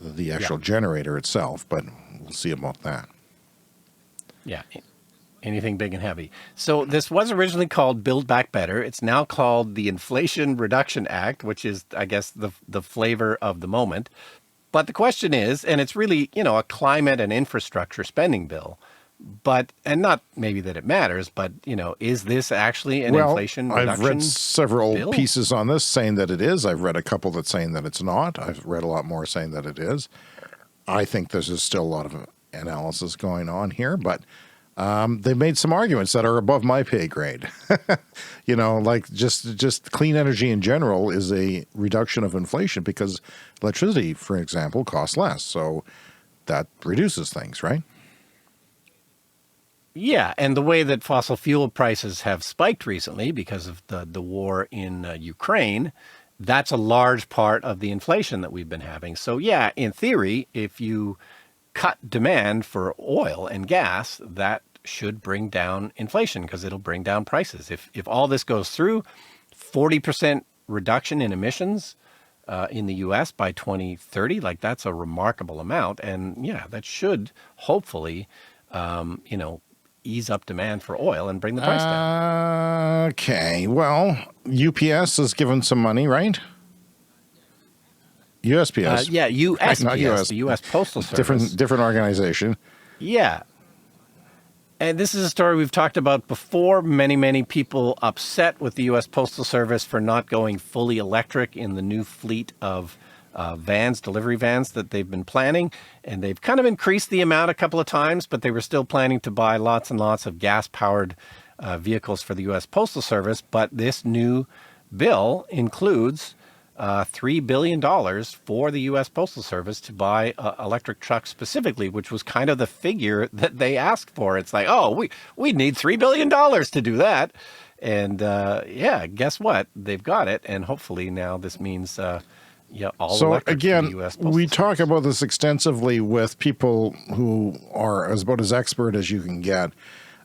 B: the actual generator itself, but we'll see about that.
A: Yeah, anything big and heavy. So this was originally called Build Back Better. It's now called the Inflation Reduction Act, which is, I guess, the flavor of the moment. But the question is, and it's really, a climate and infrastructure spending bill. And not maybe that it matters, but, is this actually an inflation reduction
B: I've read several
A: bill?
B: pieces on this saying that it is. I've read a couple that's saying that it's not. I've read a lot more saying that it is. I think there's still a lot of analysis going on here, but they've made some arguments that are above my pay grade. Like just clean energy in general is a reduction of inflation because electricity, for example, costs less. So that reduces things, right?
A: Yeah, and the way that fossil fuel prices have spiked recently because of the war in Ukraine, that's a large part of the inflation that we've been having. So yeah, in theory, if you cut demand for oil and gas, that should bring down inflation because it'll bring down prices. If all this goes through, 40% reduction in emissions in the U.S. by 2030, like, that's a remarkable amount. And yeah, that should hopefully, ease up demand for oil and bring the price down.
B: Okay, well, UPS has given some money, right? USPS.
A: Yeah, USPS,
B: Not US.
A: the U.S. Postal Service.
B: Different organization.
A: Yeah. And this is a story we've talked about before. Many, many people upset with the U.S. Postal Service for not going fully electric in the new fleet of delivery vans that they've been planning. And they've kind of increased the amount a couple of times, but they were still planning to buy lots and lots of gas-powered vehicles for the U.S. Postal Service. But this new bill includes $3 billion for the U.S. Postal Service to buy electric trucks specifically, which was kind of the figure that they asked for. It's like, oh, we need $3 billion to do that. And yeah, guess what? They've got it. And hopefully now this means all
B: So
A: electric for
B: again,
A: the U.S. Postal
B: we
A: Service.
B: talk about this extensively with people who are about as expert as you can get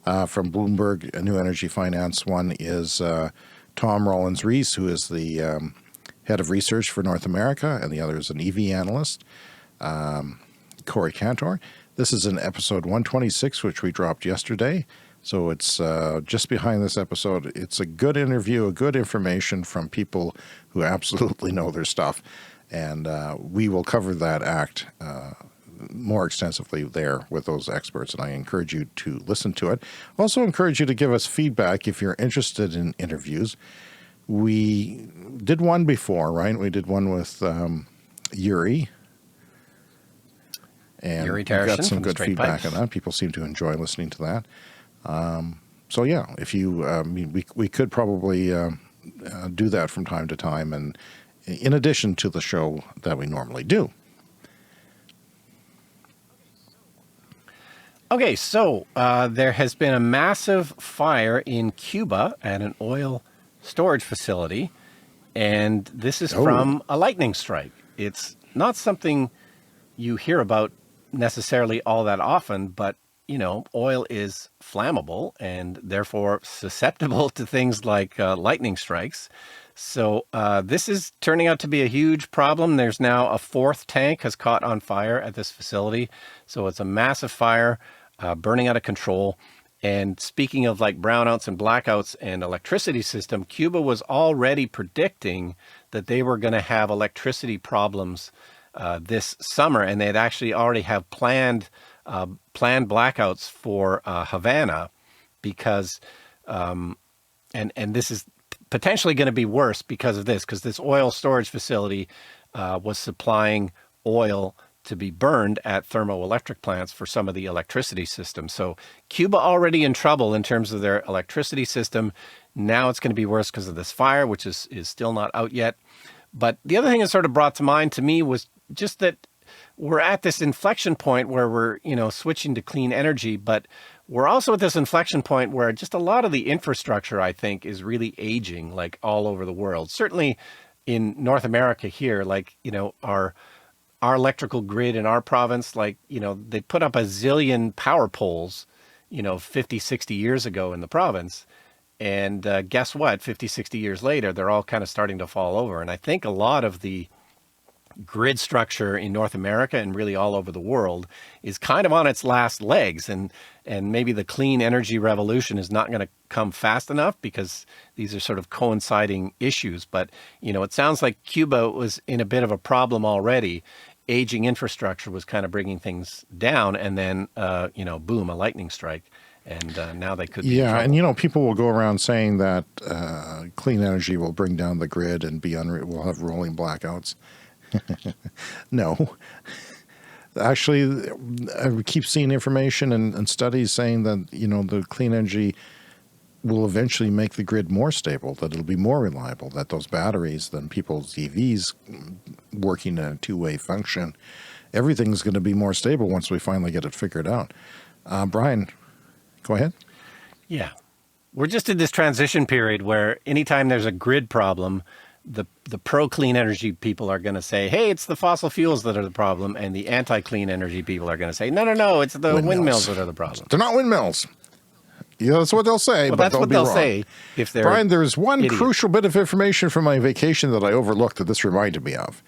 B: from Bloomberg New Energy Finance. One is Tom Rollins-Reese, who is the head of research for North America, and the other is an EV analyst, Corey Cantor. This is in episode 126, which we dropped yesterday. So it's just behind this episode. It's a good interview, a good information from people who absolutely know their stuff. And we will cover that act more extensively there with those experts. And I encourage you to listen to it. Also encourage you to give us feedback if you're interested in interviews. We did one before, right? We did one with Yuri. And
A: Yuri
B: we got
A: Tarashin
B: some
A: from
B: good
A: Straight
B: feedback
A: Pipes.
B: on that. People seem to enjoy listening to that. So yeah, if you, we could probably do that from time to time, and in addition to the show that we normally do.
A: Okay, so there has been a massive fire in Cuba at an oil storage facility, and this is from a lightning strike. It's not something you hear about necessarily all that often, but oil is flammable and therefore susceptible to things like lightning strikes. So this is turning out to be a huge problem. There's now a fourth tank has caught on fire at this facility. So it's a massive fire burning out of control. And speaking of like brownouts and blackouts and electricity system, Cuba was already predicting that they were going to have electricity problems this summer. And they'd actually already have planned blackouts for Havana because, and this is potentially going to be worse because of this, because this oil storage facility was supplying oil to be burned at thermoelectric plants for some of the electricity system. So Cuba already in trouble in terms of their electricity system. Now it's going to be worse because of this fire, which is still not out yet. But the other thing that sort of brought to mind to me was just that we're at this inflection point where we're, switching to clean energy, but we're also at this inflection point where just a lot of the infrastructure, I think, is really aging, like all over the world. Certainly in North America here, like, our electrical grid in our province, like, they put up a zillion power poles, 50, 60 years ago in the province. And guess what? 50, 60 years later, they're all kind of starting to fall over. And I think a lot of the grid structure in North America and really all over the world is kind of on its last legs. And maybe the clean energy revolution is not going to come fast enough because these are sort of coinciding issues. But, it sounds like Cuba was in a bit of a problem already. Aging infrastructure was kind of bringing things down. And then, boom, a lightning strike. And now they could be in trouble.
B: And people will go around saying that clean energy will bring down the grid and we'll have rolling blackouts. No. Actually, I keep seeing information and studies saying that, the clean energy will eventually make the grid more stable, that it'll be more reliable, that those batteries, then people's EVs working in a two-way function, everything's going to be more stable once we finally get it figured out. Brian, go ahead.
A: Yeah. We're just in this transition period where anytime there's a grid problem, the pro-clean energy people are going to say, hey, it's the fossil fuels that are the problem. And the anti-clean energy people are going to say, no, it's the windmills that are the problem.
B: They're not windmills. That's what they'll say,
A: Well,
B: but
A: that's what they'll
B: wrong.
A: Say if they're
B: Brian, there's one
A: idiots.
B: crucial bit of information from my vacation that I overlooked that this reminded me of.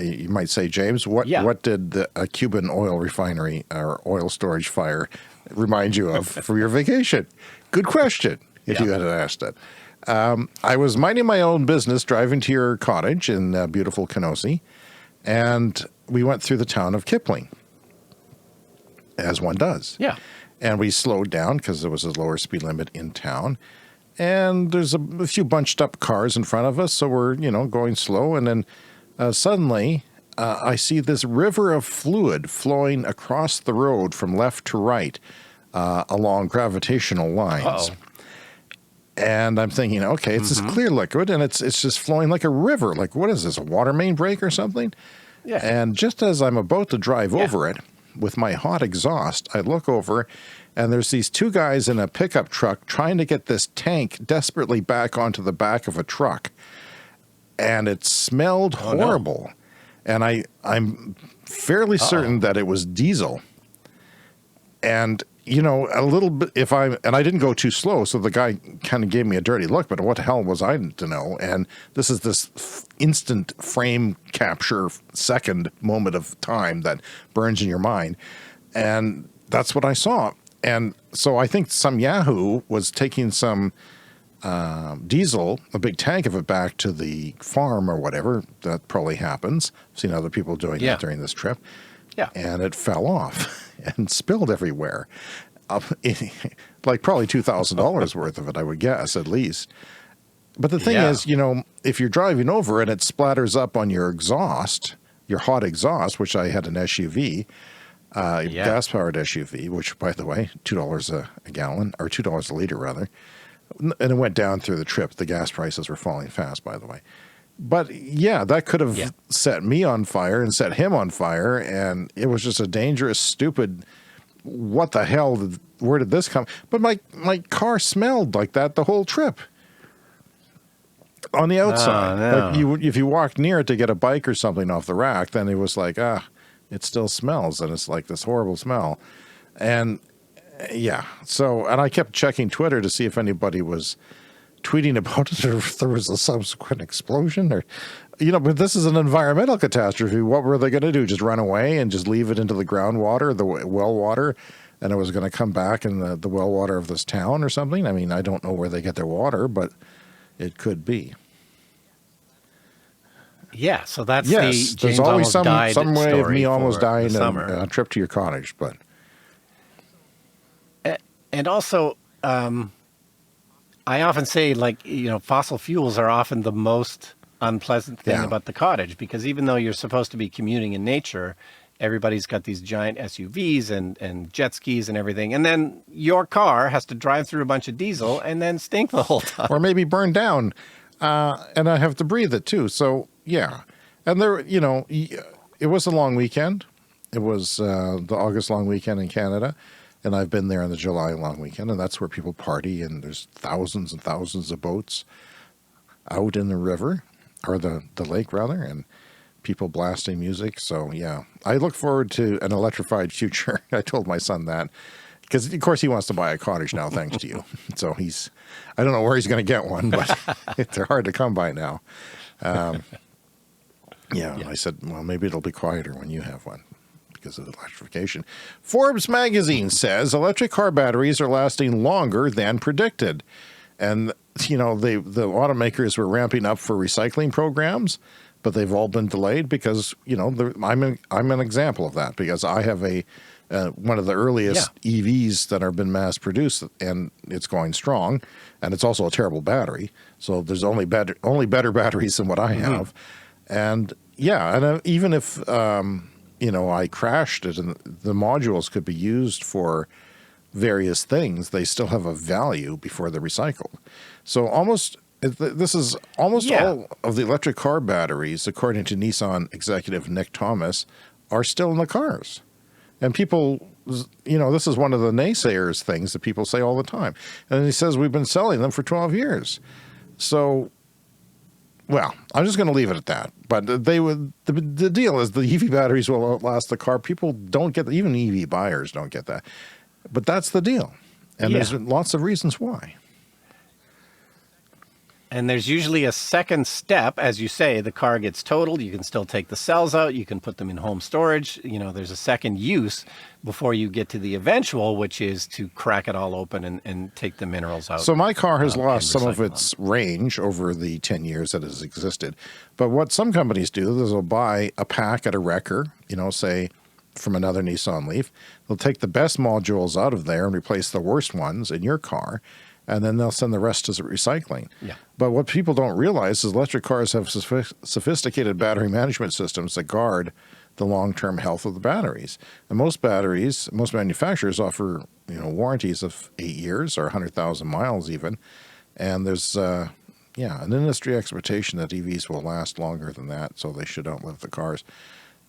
B: You might say, James, what did a Cuban oil refinery or oil storage fire remind you of for your vacation? Good question, if you had asked it. I was minding my own business driving to your cottage in beautiful Kenosee, and we went through the town of Kipling, as one does.
A: Yeah.
B: And we slowed down because there was a lower speed limit in town. And there's a few bunched up cars in front of us, so we're, going slow. And then suddenly I see this river of fluid flowing across the road from left to right along gravitational lines.
A: Uh-oh.
B: And I'm thinking, okay, it's this clear liquid, and it's just flowing like a river. Like, what is this, a water main break or something?
A: Yeah.
B: And just as I'm about to drive over it with my hot exhaust, I look over, and there's these two guys in a pickup truck trying to get this tank desperately back onto the back of a truck. And it smelled horrible. No. And I'm fairly certain that it was diesel. And you know, a little bit, and I didn't go too slow, so the guy kind of gave me a dirty look, but what the hell was I to know? And this is this instant frame capture second moment of time that burns in your mind. And that's what I saw. And so I think some Yahoo was taking some diesel, a big tank of it, back to the farm or whatever. That probably happens. I've seen other people doing that during this trip.
A: Yeah.
B: And it fell off and spilled everywhere. Like probably $2,000 worth of it, I would guess, at least. But the thing is, you know, if you're driving over and it splatters up on your exhaust, your hot exhaust, which I had an SUV, gas-powered SUV, which, by the way, $2 a gallon, or $2 a liter, rather. And it went down through the trip. The gas prices were falling fast, by the way. But yeah, that could have set me on fire and set him on fire, and it was just a dangerous, stupid, what the hell, where did this come? But my car smelled like that the whole trip. On the outside. Like if you walked near it to get a bike or something off the rack, then it was like, it still smells, and it's like this horrible smell. And yeah, so, and I kept checking Twitter to see if anybody was tweeting about it, or if there was a subsequent explosion, or, you know, but this is an environmental catastrophe. What were they going to do? Just run away and just leave it into the groundwater, the well water, and it was going to come back in the well water of this town or something? I mean, I don't know where they get their water, but it could be.
A: Yeah, so that's
B: Yes,
A: the
B: there's
A: James
B: always
A: almost died
B: some way of me almost
A: for
B: dying
A: the
B: and
A: summer.
B: a trip to your cottage, but.
A: And also, I often say, like, you know, fossil fuels are often the most unpleasant thing about the cottage, because even though you're supposed to be commuting in nature, everybody's got these giant SUVs and jet skis and everything. And then your car has to drive through a bunch of diesel and then stink the whole time.
B: Or maybe burn down. And I have to breathe it too. So, yeah. And there, you know, it was a long weekend. It was the August long weekend in Canada. And I've been there on the July long weekend, and that's where people party, and there's thousands and thousands of boats out in the river, or the lake, rather, and people blasting music. So, yeah, I look forward to an electrified future. I told my son that, because, of course, he wants to buy a cottage now, thanks to you. So I don't know where he's going to get one, but they're hard to come by now. I said, well, maybe it'll be quieter when you have one, because of electrification. Forbes magazine says electric car batteries are lasting longer than predicted. And, you know, the automakers were ramping up for recycling programs, but they've all been delayed because, you know, I'm an example of that, because I have one of the earliest EVs that have been mass produced, and it's going strong, and it's also a terrible battery. So there's only better batteries than what I have. And yeah, and even if, you know, I crashed it and the modules could be used for various things, they still have a value before they're recycled. So this is almost all of the electric car batteries, according to Nissan executive Nick Thomas, are still in the cars. And people, you know, this is one of the naysayers things that people say all the time. And he says, we've been selling them for 12 years. So, well, I'm just going to leave it at that. But the deal is the EV batteries will outlast the car. People don't get that. Even EV buyers don't get that. But that's the deal. And there's lots of reasons why.
A: And there's usually a second step. As you say, the car gets totaled. You can still take the cells out. You can put them in home storage. You know, there's a second use before you get to the eventual, which is to crack it all open and take the minerals out.
B: So my car has lost some of its range over the 10 years that it has existed. But what some companies do is they'll buy a pack at a wrecker, you know, say from another Nissan Leaf. They'll take the best modules out of there and replace the worst ones in your car, and then they'll send the rest to recycling. Yeah. But what people don't realize is electric cars have sophisticated battery management systems that guard the long-term health of the batteries. And most manufacturers offer, you know, warranties of 8 years or 100,000 miles even. And there's, an industry expectation that EVs will last longer than that, so they should outlive the cars.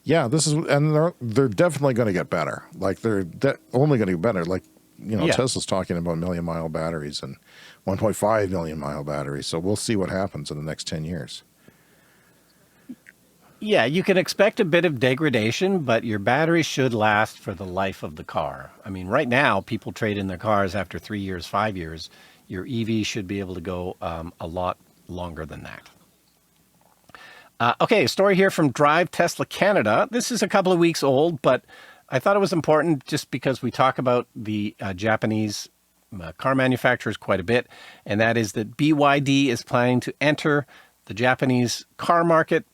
B: Yeah, they're definitely going to get better. Like they're only going to get better. Like, Tesla's talking about million-mile batteries and 1.5 million-mile batteries. So we'll see what happens in the next 10 years.
A: Yeah, you can expect a bit of degradation, but your battery should last for the life of the car. I mean, right now, people trade in their cars after 3 years, 5 years. Your EV should be able to go a lot longer than that. Okay, a story here from Drive Tesla Canada. This is a couple of weeks old, but I thought it was important just because we talk about the Japanese car manufacturers quite a bit, and that is that BYD is planning to enter the Japanese car market.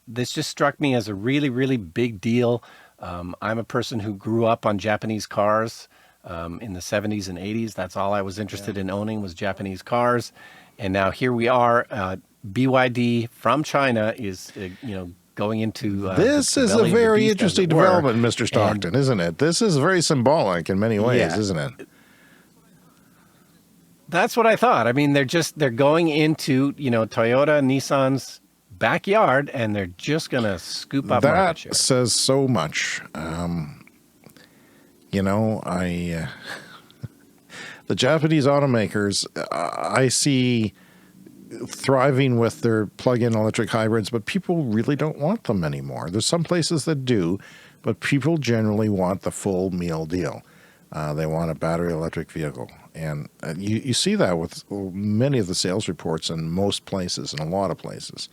A: This just struck me as a really, really big deal. I'm a person who grew up on Japanese cars in the 70s and 80s. That's all I was interested in owning was Japanese cars. And now here we are. BYD from China is, going into
B: this is a very interesting development, Mr. Stockton, isn't it? This is very symbolic in many ways, isn't it?
A: That's what I thought. I mean, they're going into, Toyota, Nissan's backyard, and they're just going to scoop up market share.
B: That says so much. The Japanese automakers, I see thriving with their plug-in electric hybrids, but people really don't want them anymore. There's some places that do, but people generally want the full meal deal. They want a battery electric vehicle. And you see that with many of the sales reports in most places, in a lot of places.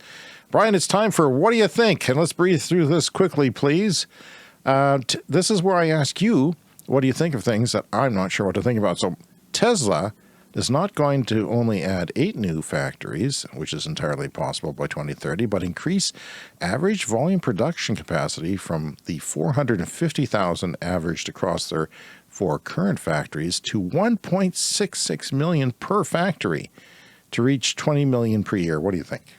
B: Brian, it's time for What Do You Think? And let's breathe through this quickly, please. This is where I ask you, what do you think of things that I'm not sure what to think about? So Tesla is not going to only add 8 new factories, which is entirely possible by 2030, but increase average volume production capacity from the 450,000 averaged across their 4 current factories to 1.66 million per factory to reach 20 million per year. What do you think?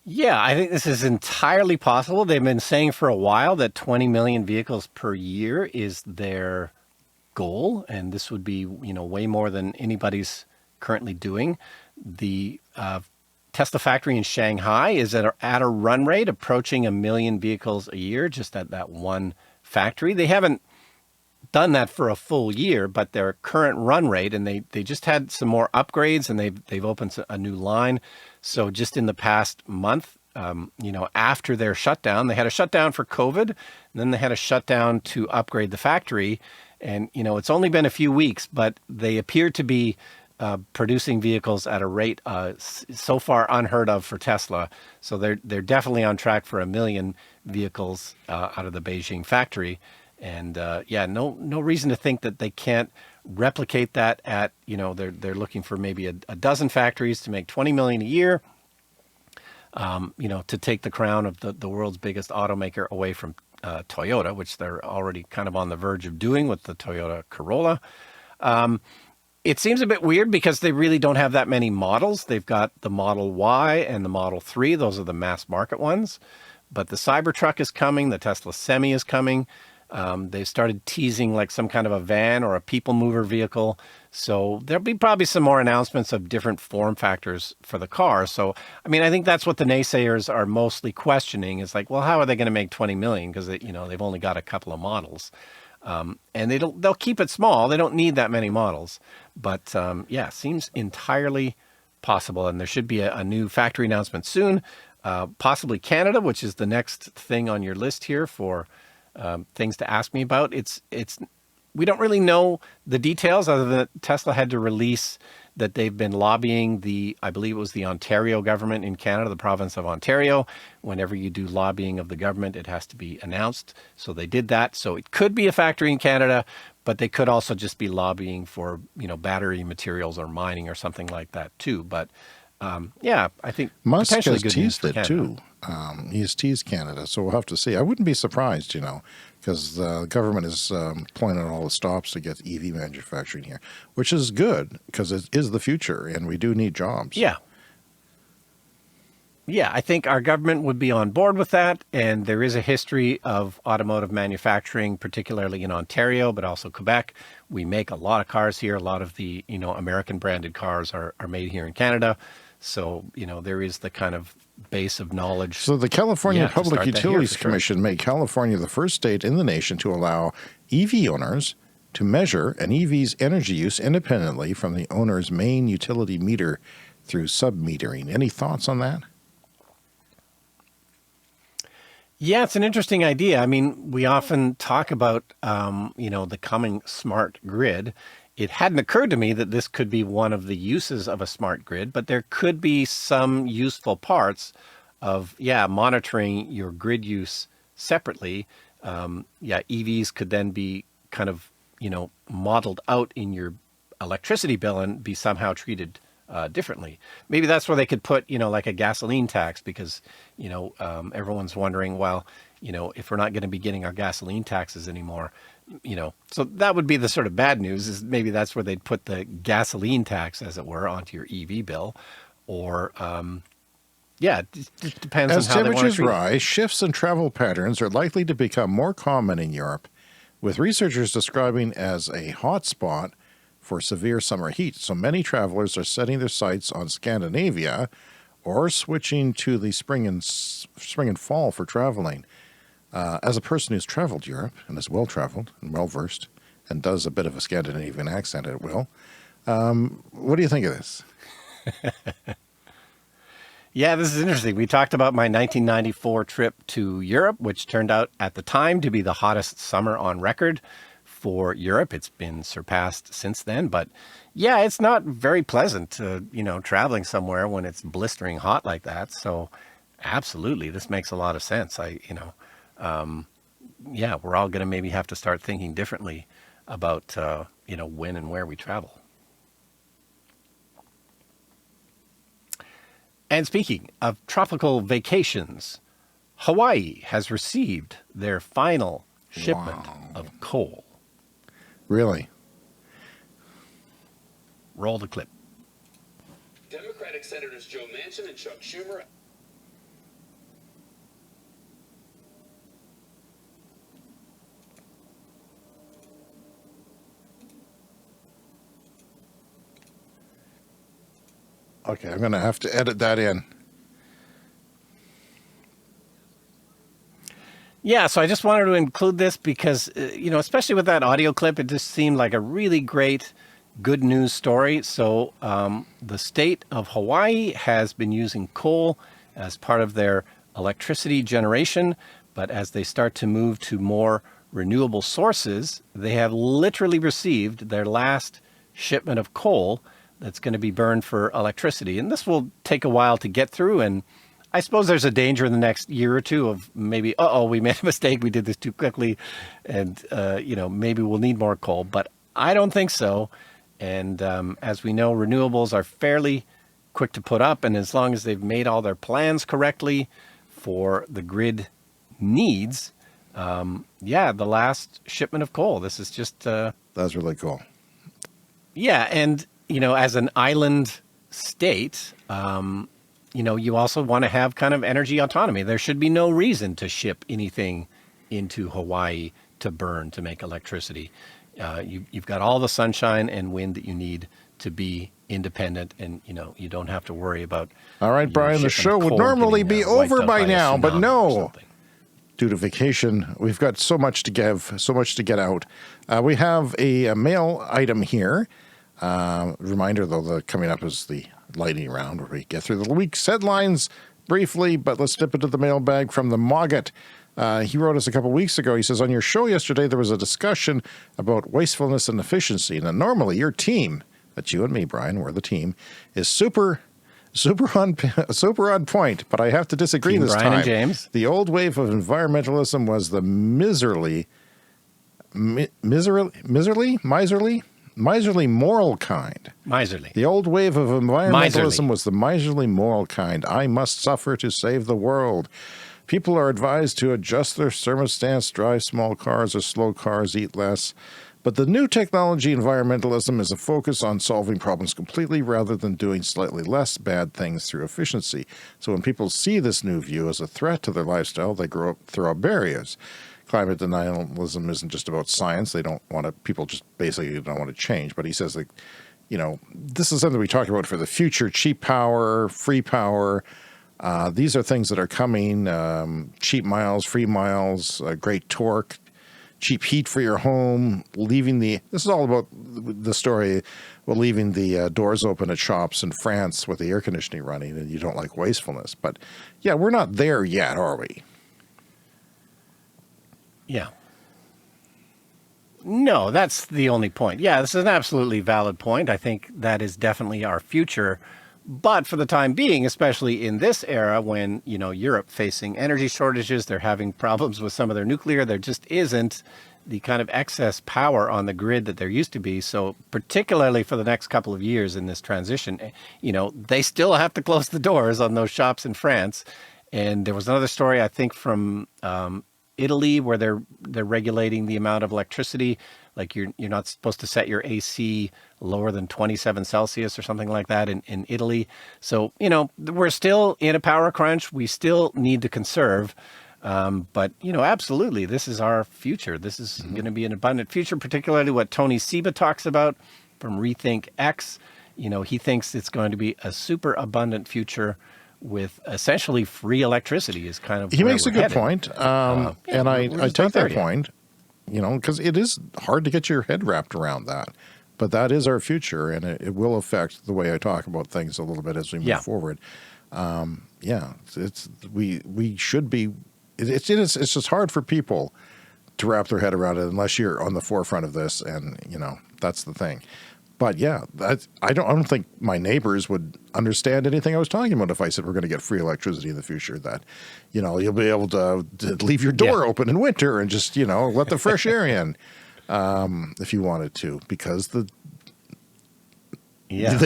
A: Yeah, I think this is entirely possible. They've been saying for a while that 20 million vehicles per year is their goal, and this would be, way more than anybody's currently doing. The Tesla factory in Shanghai is at a run rate approaching 1 million vehicles a year, just at that one factory. They haven't done that for a full year, but their current run rate, and they just had some more upgrades, and they've opened a new line. So just in the past month, after their shutdown, they had a shutdown for COVID, and then they had a shutdown to upgrade the factory. And, it's only been a few weeks, but they appear to be producing vehicles at a rate so far unheard of for Tesla. So they're definitely on track for 1 million vehicles out of the Beijing factory. And no reason to think that they can't replicate that at, they're looking for maybe a dozen factories to make 20 million a year, to take the crown of the world's biggest automaker away from Toyota, which they're already kind of on the verge of doing with the Toyota Corolla. It seems a bit weird because they really don't have that many models. They've got the Model Y and the Model 3. Those are the mass market ones. But the Cybertruck is coming. The Tesla Semi is coming. They've started teasing like some kind of a van or a people mover vehicle. So there'll be probably some more announcements of different form factors for the car. So, I mean, I think that's what the naysayers are mostly questioning is like, well, how are they going to make 20 million? Because, they've only got a couple of models. And they'll keep it small. They don't need that many models. But, seems entirely possible. And there should be a new factory announcement soon, possibly Canada, which is the next thing on your list here for things to ask me about. We don't really know the details other than Tesla had to release that they've been lobbying I believe it was the Ontario government in Canada, the province of Ontario. Whenever you do lobbying of the government, it has to be announced. So they did that. So it could be a factory in Canada, but they could also just be lobbying for, battery materials or mining or something like that too. But I think
B: Musk
A: potentially
B: has
A: good news
B: teased
A: for
B: it
A: Canada.
B: too. He's teased Canada, so we'll have to see. I wouldn't be surprised, because the government is pulling out all the stops to get EV manufacturing here, which is good because it is the future and we do need jobs.
A: Yeah. Yeah, I think our government would be on board with that. And there is a history of automotive manufacturing, particularly in Ontario, but also Quebec. We make a lot of cars here. A lot of the, American branded cars are made here in Canada. So, there is the kind of base of knowledge.
B: So the California
A: Yeah, to
B: Public
A: start that here,
B: Utilities
A: for sure.
B: Commission made California the first state in the nation to allow EV owners to measure an EV's energy use independently from the owner's main utility meter through sub-metering. Any thoughts on that?
A: Yeah, it's an interesting idea. I mean, we often talk about, the coming smart grid. It hadn't occurred to me that this could be one of the uses of a smart grid, but there could be some useful parts of, monitoring your grid use separately. EVs could then be kind of, modeled out in your electricity bill and be somehow treated differently. Maybe that's where they could put, like a gasoline tax because, everyone's wondering, well, if we're not going to be getting our gasoline taxes anymore, so that would be the sort of bad news is maybe that's where they'd put the gasoline tax, as it were, onto your EV bill. Or, it just depends
B: As
A: on how they want to
B: temperatures
A: treat it.
B: rise, shifts in travel patterns are likely to become more common in Europe, with researchers describing as a hot spot for severe summer heat. So many travelers are setting their sights on Scandinavia or switching to the spring and fall for traveling. As a person who's traveled Europe and is well-traveled and well-versed and does a bit of a Scandinavian accent at will, what do you think of this?
A: Yeah, this is interesting. We talked about my 1994 trip to Europe, which turned out at the time to be the hottest summer on record for Europe. It's been surpassed since then. But yeah, it's not very pleasant to, traveling somewhere when it's blistering hot like that. So absolutely, this makes a lot of sense. We're all going to maybe have to start thinking differently about, when and where we travel. And speaking of tropical vacations, Hawaii has received their final shipment of coal.
B: Really?
A: Roll the clip.
C: Democratic Senators Joe Manchin and Chuck Schumer.
B: Okay, I'm going to have to edit that in.
A: Yeah, so I just wanted to include this because, especially with that audio clip, it just seemed like a really great, good news story. So the state of Hawaii has been using coal as part of their electricity generation, but as they start to move to more renewable sources, they have literally received their last shipment of coal that's going to be burned for electricity. And this will take a while to get through. And I suppose there's a danger in the next year or two of maybe, we made a mistake. We did this too quickly. And, maybe we'll need more coal. But I don't think so. And as we know, renewables are fairly quick to put up. And as long as they've made all their plans correctly for the grid needs, the last shipment of coal. This is just...
B: That's really cool.
A: Yeah, and... as an island state, you also want to have kind of energy autonomy. There should be no reason to ship anything into Hawaii to burn, to make electricity. You've got all the sunshine and wind that you need to be independent, and, you don't have to worry about...
B: All right, Brian, the show would normally be over by now, but no. Due to vacation, we've got so much to give, so much to get out. We have a mail item here. Reminder, though, that coming up is the lightning round where we get through the week's headlines briefly, but let's dip into the mailbag from the Mogget. He wrote us a couple weeks ago. He says, on your show yesterday, there was a discussion about wastefulness and efficiency. Now, normally your team, that's you and me, Brian, we're the team, is super on point, but I have to disagree
A: Team
B: this
A: Brian
B: time.
A: And James.
B: The old wave of environmentalism was the miserly moral kind.
A: Miserly.
B: The old wave of environmentalism
A: Miserly.
B: was the miserly moral kind. I must suffer to save the world. People are advised to adjust their thermostats, drive small cars or slow cars, eat less. But the new technology environmentalism is a focus on solving problems completely rather than doing slightly less bad things through efficiency. So when people see this new view as a threat to their lifestyle, they throw up barriers. Climate denialism isn't just about science. They don't want to, people just basically don't want to change. But he says, like, you know, this is something we talk about for the future: cheap power, free power. These are things that are coming: cheap miles, free miles, great torque, cheap heat for your home. This is all about the story about leaving the doors open at shops in France with the air conditioning running, and you don't like wastefulness. But yeah, we're not there yet, are we?
A: Yeah. No, that's the only point. Yeah, this is an absolutely valid point. I think that is definitely our future. But for the time being, especially in this era when, you know, Europe facing energy shortages, they're having problems with some of their nuclear, there just isn't the kind of excess power on the grid that there used to be. So particularly for the next couple of years in this transition, you know, they still have to close the doors on those shops in France. And there was another story, I think, from Italy, where they're regulating the amount of electricity. Like you're not supposed to set your AC lower than 27 Celsius or something like that in Italy. So, you know, we're still in a power crunch. We still need to conserve. But, you know, absolutely, this is our future. This is going to be an abundant future, particularly what Tony Seba talks about from Rethink X. You know, he thinks it's going to be a super abundant future with essentially free electricity is kind of
B: he makes a good
A: headed.
B: point. And I take that point, you know, because it is hard to get your head wrapped around that. But that is our future, and it will affect the way I talk about things a little bit as we move forward. We should be. It's just hard for people to wrap their head around it unless you're on the forefront of this, and you know that's the thing. But yeah, I don't think my neighbors would understand anything I was talking about if I said we're going to get free electricity in the future. That, you know, you'll be able to leave your door open in winter and just, you know, let the fresh air in if you wanted to, because they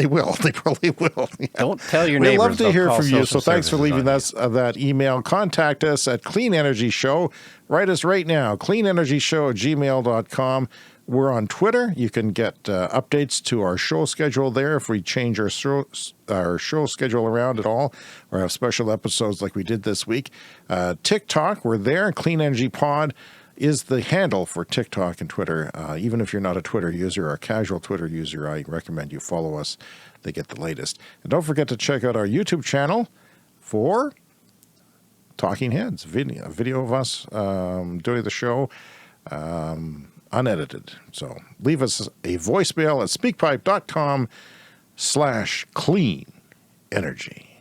B: will. They probably will. Yeah.
A: Don't tell your
B: We'd
A: neighbors.
B: love to hear
A: They'll call
B: from you.
A: social
B: So thanks for
A: services
B: leaving
A: on
B: us that email. Contact us at Clean Energy Show. Write us right now, cleanenergyshow@gmail.com. We're on Twitter. You can get updates to our show schedule there if we change our show schedule around at all, or have special episodes like we did this week. TikTok, we're there. Clean Energy Pod is the handle for TikTok and Twitter. Even if you're not a Twitter user or a casual Twitter user, I recommend you follow us. They get the latest. And don't forget to check out our YouTube channel for Talking Heads, video of us doing the show. Unedited. So leave us a voicemail at speakpipe.com/clean energy.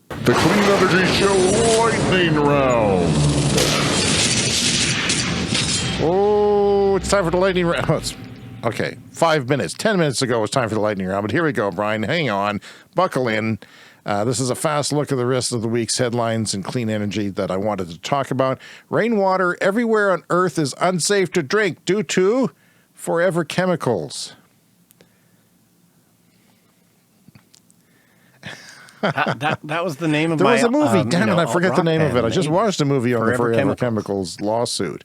D: The Clean Energy Show Lightning Round.
B: Oh, it's time for the lightning round. Okay, 5 minutes, 10 minutes ago it was time for the lightning round, but here we go, Brian. Hang on, buckle in. This is a fast look at the rest of the week's headlines in clean energy that I wanted to talk about. Rainwater everywhere on Earth is unsafe to drink due to forever chemicals.
A: that was the name of
B: There
A: my.
B: was a movie. Damn it, I forget the name of it. I just
A: name.
B: watched a movie on the
A: Forever
B: Forever
A: Chemicals.
B: Chemicals lawsuit.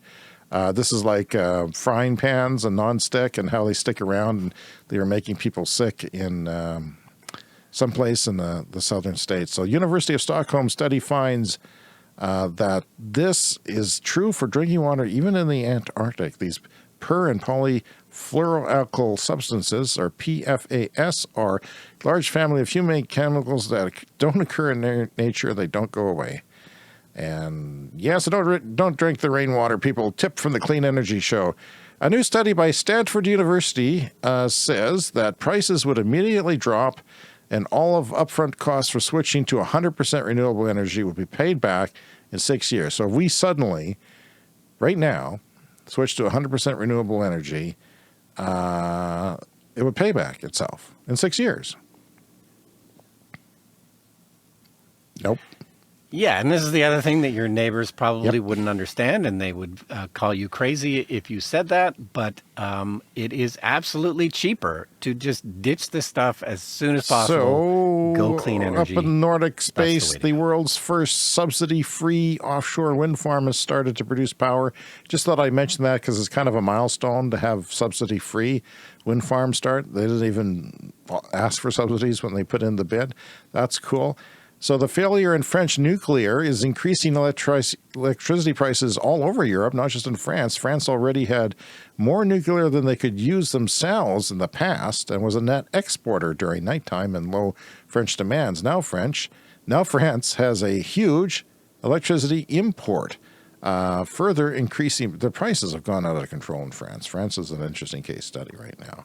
B: This is like frying pans and nonstick and how they stick around. And they are making people sick in someplace in the southern states. So University of Stockholm study finds that this is true for drinking water even in the Antarctic. These per- and polyfluoroalkyl substances, or PFAS, are a large family of human chemicals that don't occur in nature. They don't go away. And yes, don't drink the rainwater, people. Tip from the Clean Energy Show. A new study by Stanford University says that prices would immediately drop and all of upfront costs for switching to 100% renewable energy would be paid back in 6 years. So if we suddenly, right now, switch to 100% renewable energy, it would pay back itself in 6 years. Nope.
A: Yeah, and this is the other thing that your neighbors probably wouldn't understand, and they would call you crazy if you said that. But it is absolutely cheaper to just ditch this stuff as soon as possible. Go clean energy.
B: Up in Nordic
A: That's
B: space,
A: the way to
B: the
A: go.
B: world's first subsidy-free offshore wind farm has started to produce power. Just thought I'd mention that because it's kind of a milestone to have subsidy-free wind farms start. They didn't even ask for subsidies when they put in the bid. That's cool. So the failure in French nuclear is increasing electricity prices all over Europe, not just in France. France already had more nuclear than they could use themselves in the past and was a net exporter during nighttime and low French demands. Now France has a huge electricity import, further increasing. The prices have gone out of control in France. France is an interesting case study right now.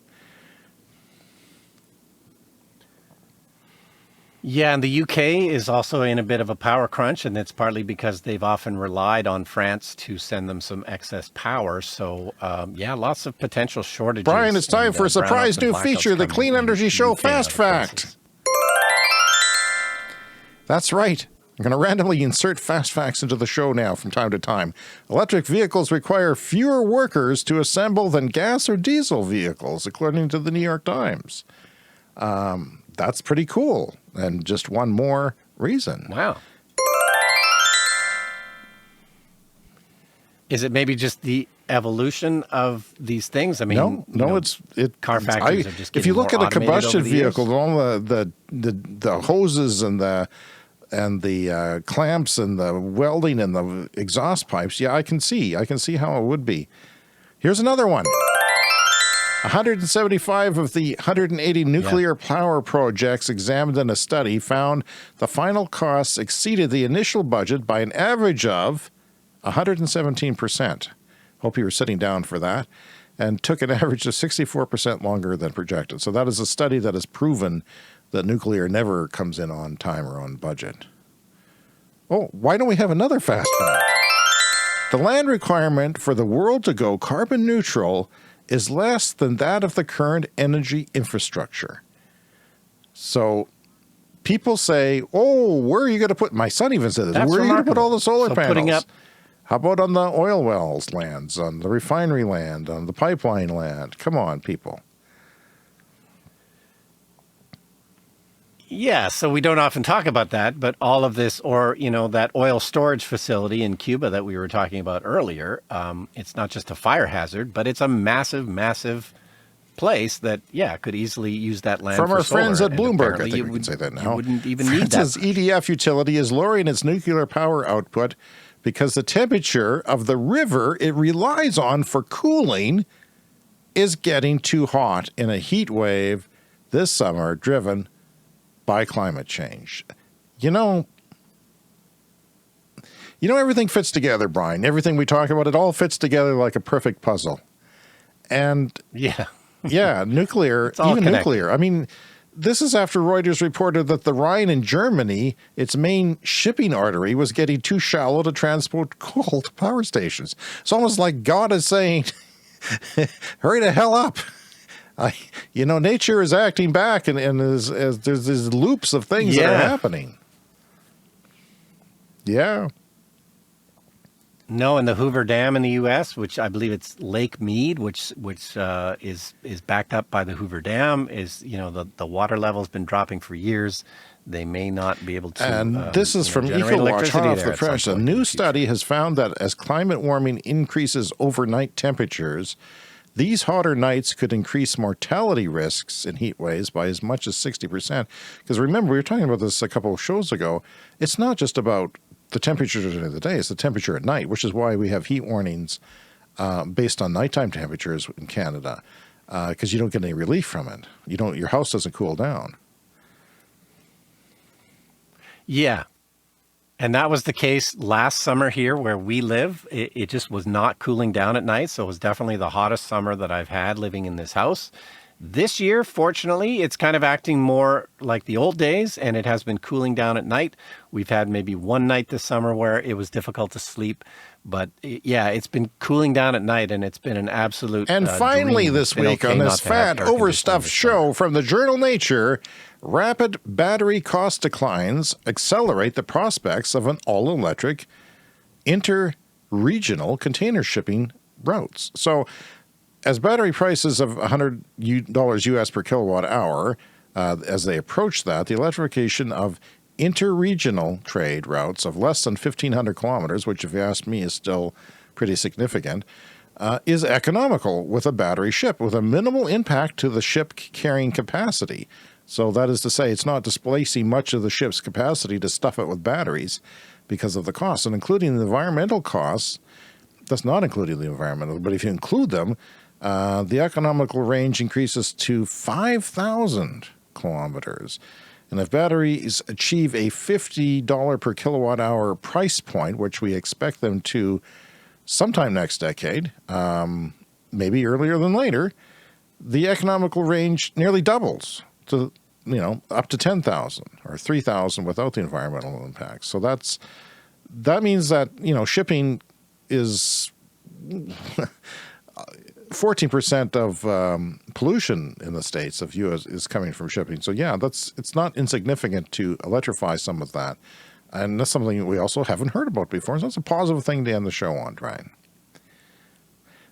A: Yeah, and the UK is also in a bit of a power crunch, and it's partly because they've often relied on France to send them some excess power. So, yeah, lots of potential shortages.
B: Brian, it's time
A: and,
B: for a surprise
A: brownouts and
B: new
A: blackouts
B: feature, the
A: coming
B: Clean
A: in
B: Energy
A: the
B: Show
A: UK and
B: Fast
A: other
B: Fact.
A: places.
B: That's right. I'm going to randomly insert fast facts into the show now from time to time. Electric vehicles require fewer workers to assemble than gas or diesel vehicles, according to the New York Times. That's pretty cool. And just one more reason.
A: Wow. Is it maybe just the evolution of these things? I mean,
B: No,
A: car factories are just getting
B: if you look
A: more
B: at a
A: automated
B: combustion
A: over the years.
B: vehicle, all the hoses and the clamps and the welding and the exhaust pipes, yeah, I can see how it would be. Here's another one. 175 of the 180 nuclear power projects examined in a study found the final costs exceeded the initial budget by an average of 117%. Hope you were sitting down for that. And took an average of 64% longer than projected. So that is a study that has proven that nuclear never comes in on time or on budget. Oh, why don't we have another fast fact? The land requirement for the world to go carbon neutral is less than that of the current energy infrastructure. So people say, oh, where are you going to put, my son even said this,
A: That's
B: where are you going to put all the solar
A: So
B: panels?
A: putting up-
B: How about on the oil wells lands, on the refinery land, on the pipeline land? Come on, people.
A: Yeah, so we don't often talk about that, but all of this, or, that oil storage facility in Cuba that we were talking about earlier, it's not just a fire hazard, but it's a massive, massive place that, could easily use that land
B: From
A: for
B: our
A: solar,
B: friends at
A: and
B: Bloomberg, I
A: apparently
B: think
A: you
B: we can say that now.
A: You wouldn't even need
B: France's
A: that.
B: EDF utility is lowering its nuclear power output because the temperature of the river it relies on for cooling is getting too hot in a heat wave this summer driven by climate change. Everything fits together, Brian. Everything we talk about, it all fits together like a perfect puzzle. And
A: Yeah.
B: yeah, nuclear,
A: all
B: even
A: connected.
B: nuclear. I mean, this is after Reuters reported that the Rhine in Germany, its main shipping artery, was getting too shallow to transport coal to power stations. It's almost like God is saying, hurry the hell up. Nature is acting back, and as there's these loops of things that are happening. Yeah.
A: No, and the Hoover Dam in the U.S., which I believe it's Lake Mead, which is backed up by the Hoover Dam, is the water level's been dropping for years. They may not be able to.
B: And this is from
A: generate
B: EcoWatch,
A: electricity
B: hot off
A: there
B: the
A: at some
B: press. A
A: point in
B: new
A: the
B: study has found that as climate warming increases overnight temperatures, these hotter nights could increase mortality risks in heat waves by as much as 60%. Because remember, we were talking about this a couple of shows ago. It's not just about the temperature during the day, it's the temperature at night, which is why we have heat warnings based on nighttime temperatures in Canada, because you don't get any relief from it. Your house doesn't cool down.
A: Yeah. And that was the case last summer here where we live. It just was not cooling down at night. So it was definitely the hottest summer that I've had living in this house. This year, fortunately, it's kind of acting more like the old days, and it has been cooling down at night. We've had maybe one night this summer where it was difficult to sleep, but yeah, it's been cooling down at night, and it's been an absolute
B: And finally
A: dream.
B: this
A: It's been
B: week
A: okay
B: on
A: not
B: this
A: to have
B: fat,
A: air conditioning
B: overstuffed
A: this summer.
B: show from the journal Nature, rapid battery cost declines accelerate the prospects of an all-electric inter-regional container shipping routes. So as battery prices of $100 US per kilowatt hour, as they approach that, the electrification of inter-regional trade routes of less than 1,500 kilometers, which if you ask me is still pretty significant, is economical with a battery ship with a minimal impact to the ship carrying capacity. So that is to say, it's not displacing much of the ship's capacity to stuff it with batteries because of the costs, and including the environmental costs. That's not including the environmental, but if you include them, the economical range increases to 5,000 kilometers. And if batteries achieve a $50 per kilowatt hour price point, which we expect them to sometime next decade, maybe earlier than later, the economical range nearly doubles to, up to 10,000 or 3,000 without the environmental impacts. So that means that, shipping is 14% of pollution in the States of U.S. is coming from shipping. So yeah, it's not insignificant to electrify some of that. And that's something we also haven't heard about before. So that's a positive thing to end the show on, Ryan.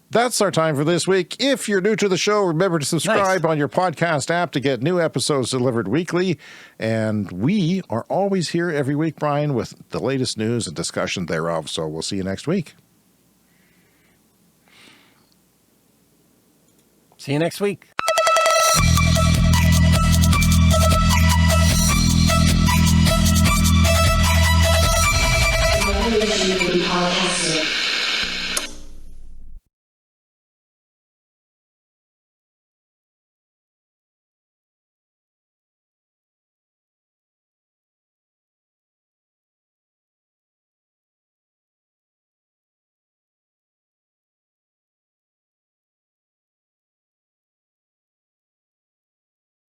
B: That's our time for this week. If you're new to the show, remember to subscribe on your podcast app to get new episodes delivered weekly. And we are always here every week, Brian, with the latest news and discussion thereof. So we'll see you next week.
A: See you next week.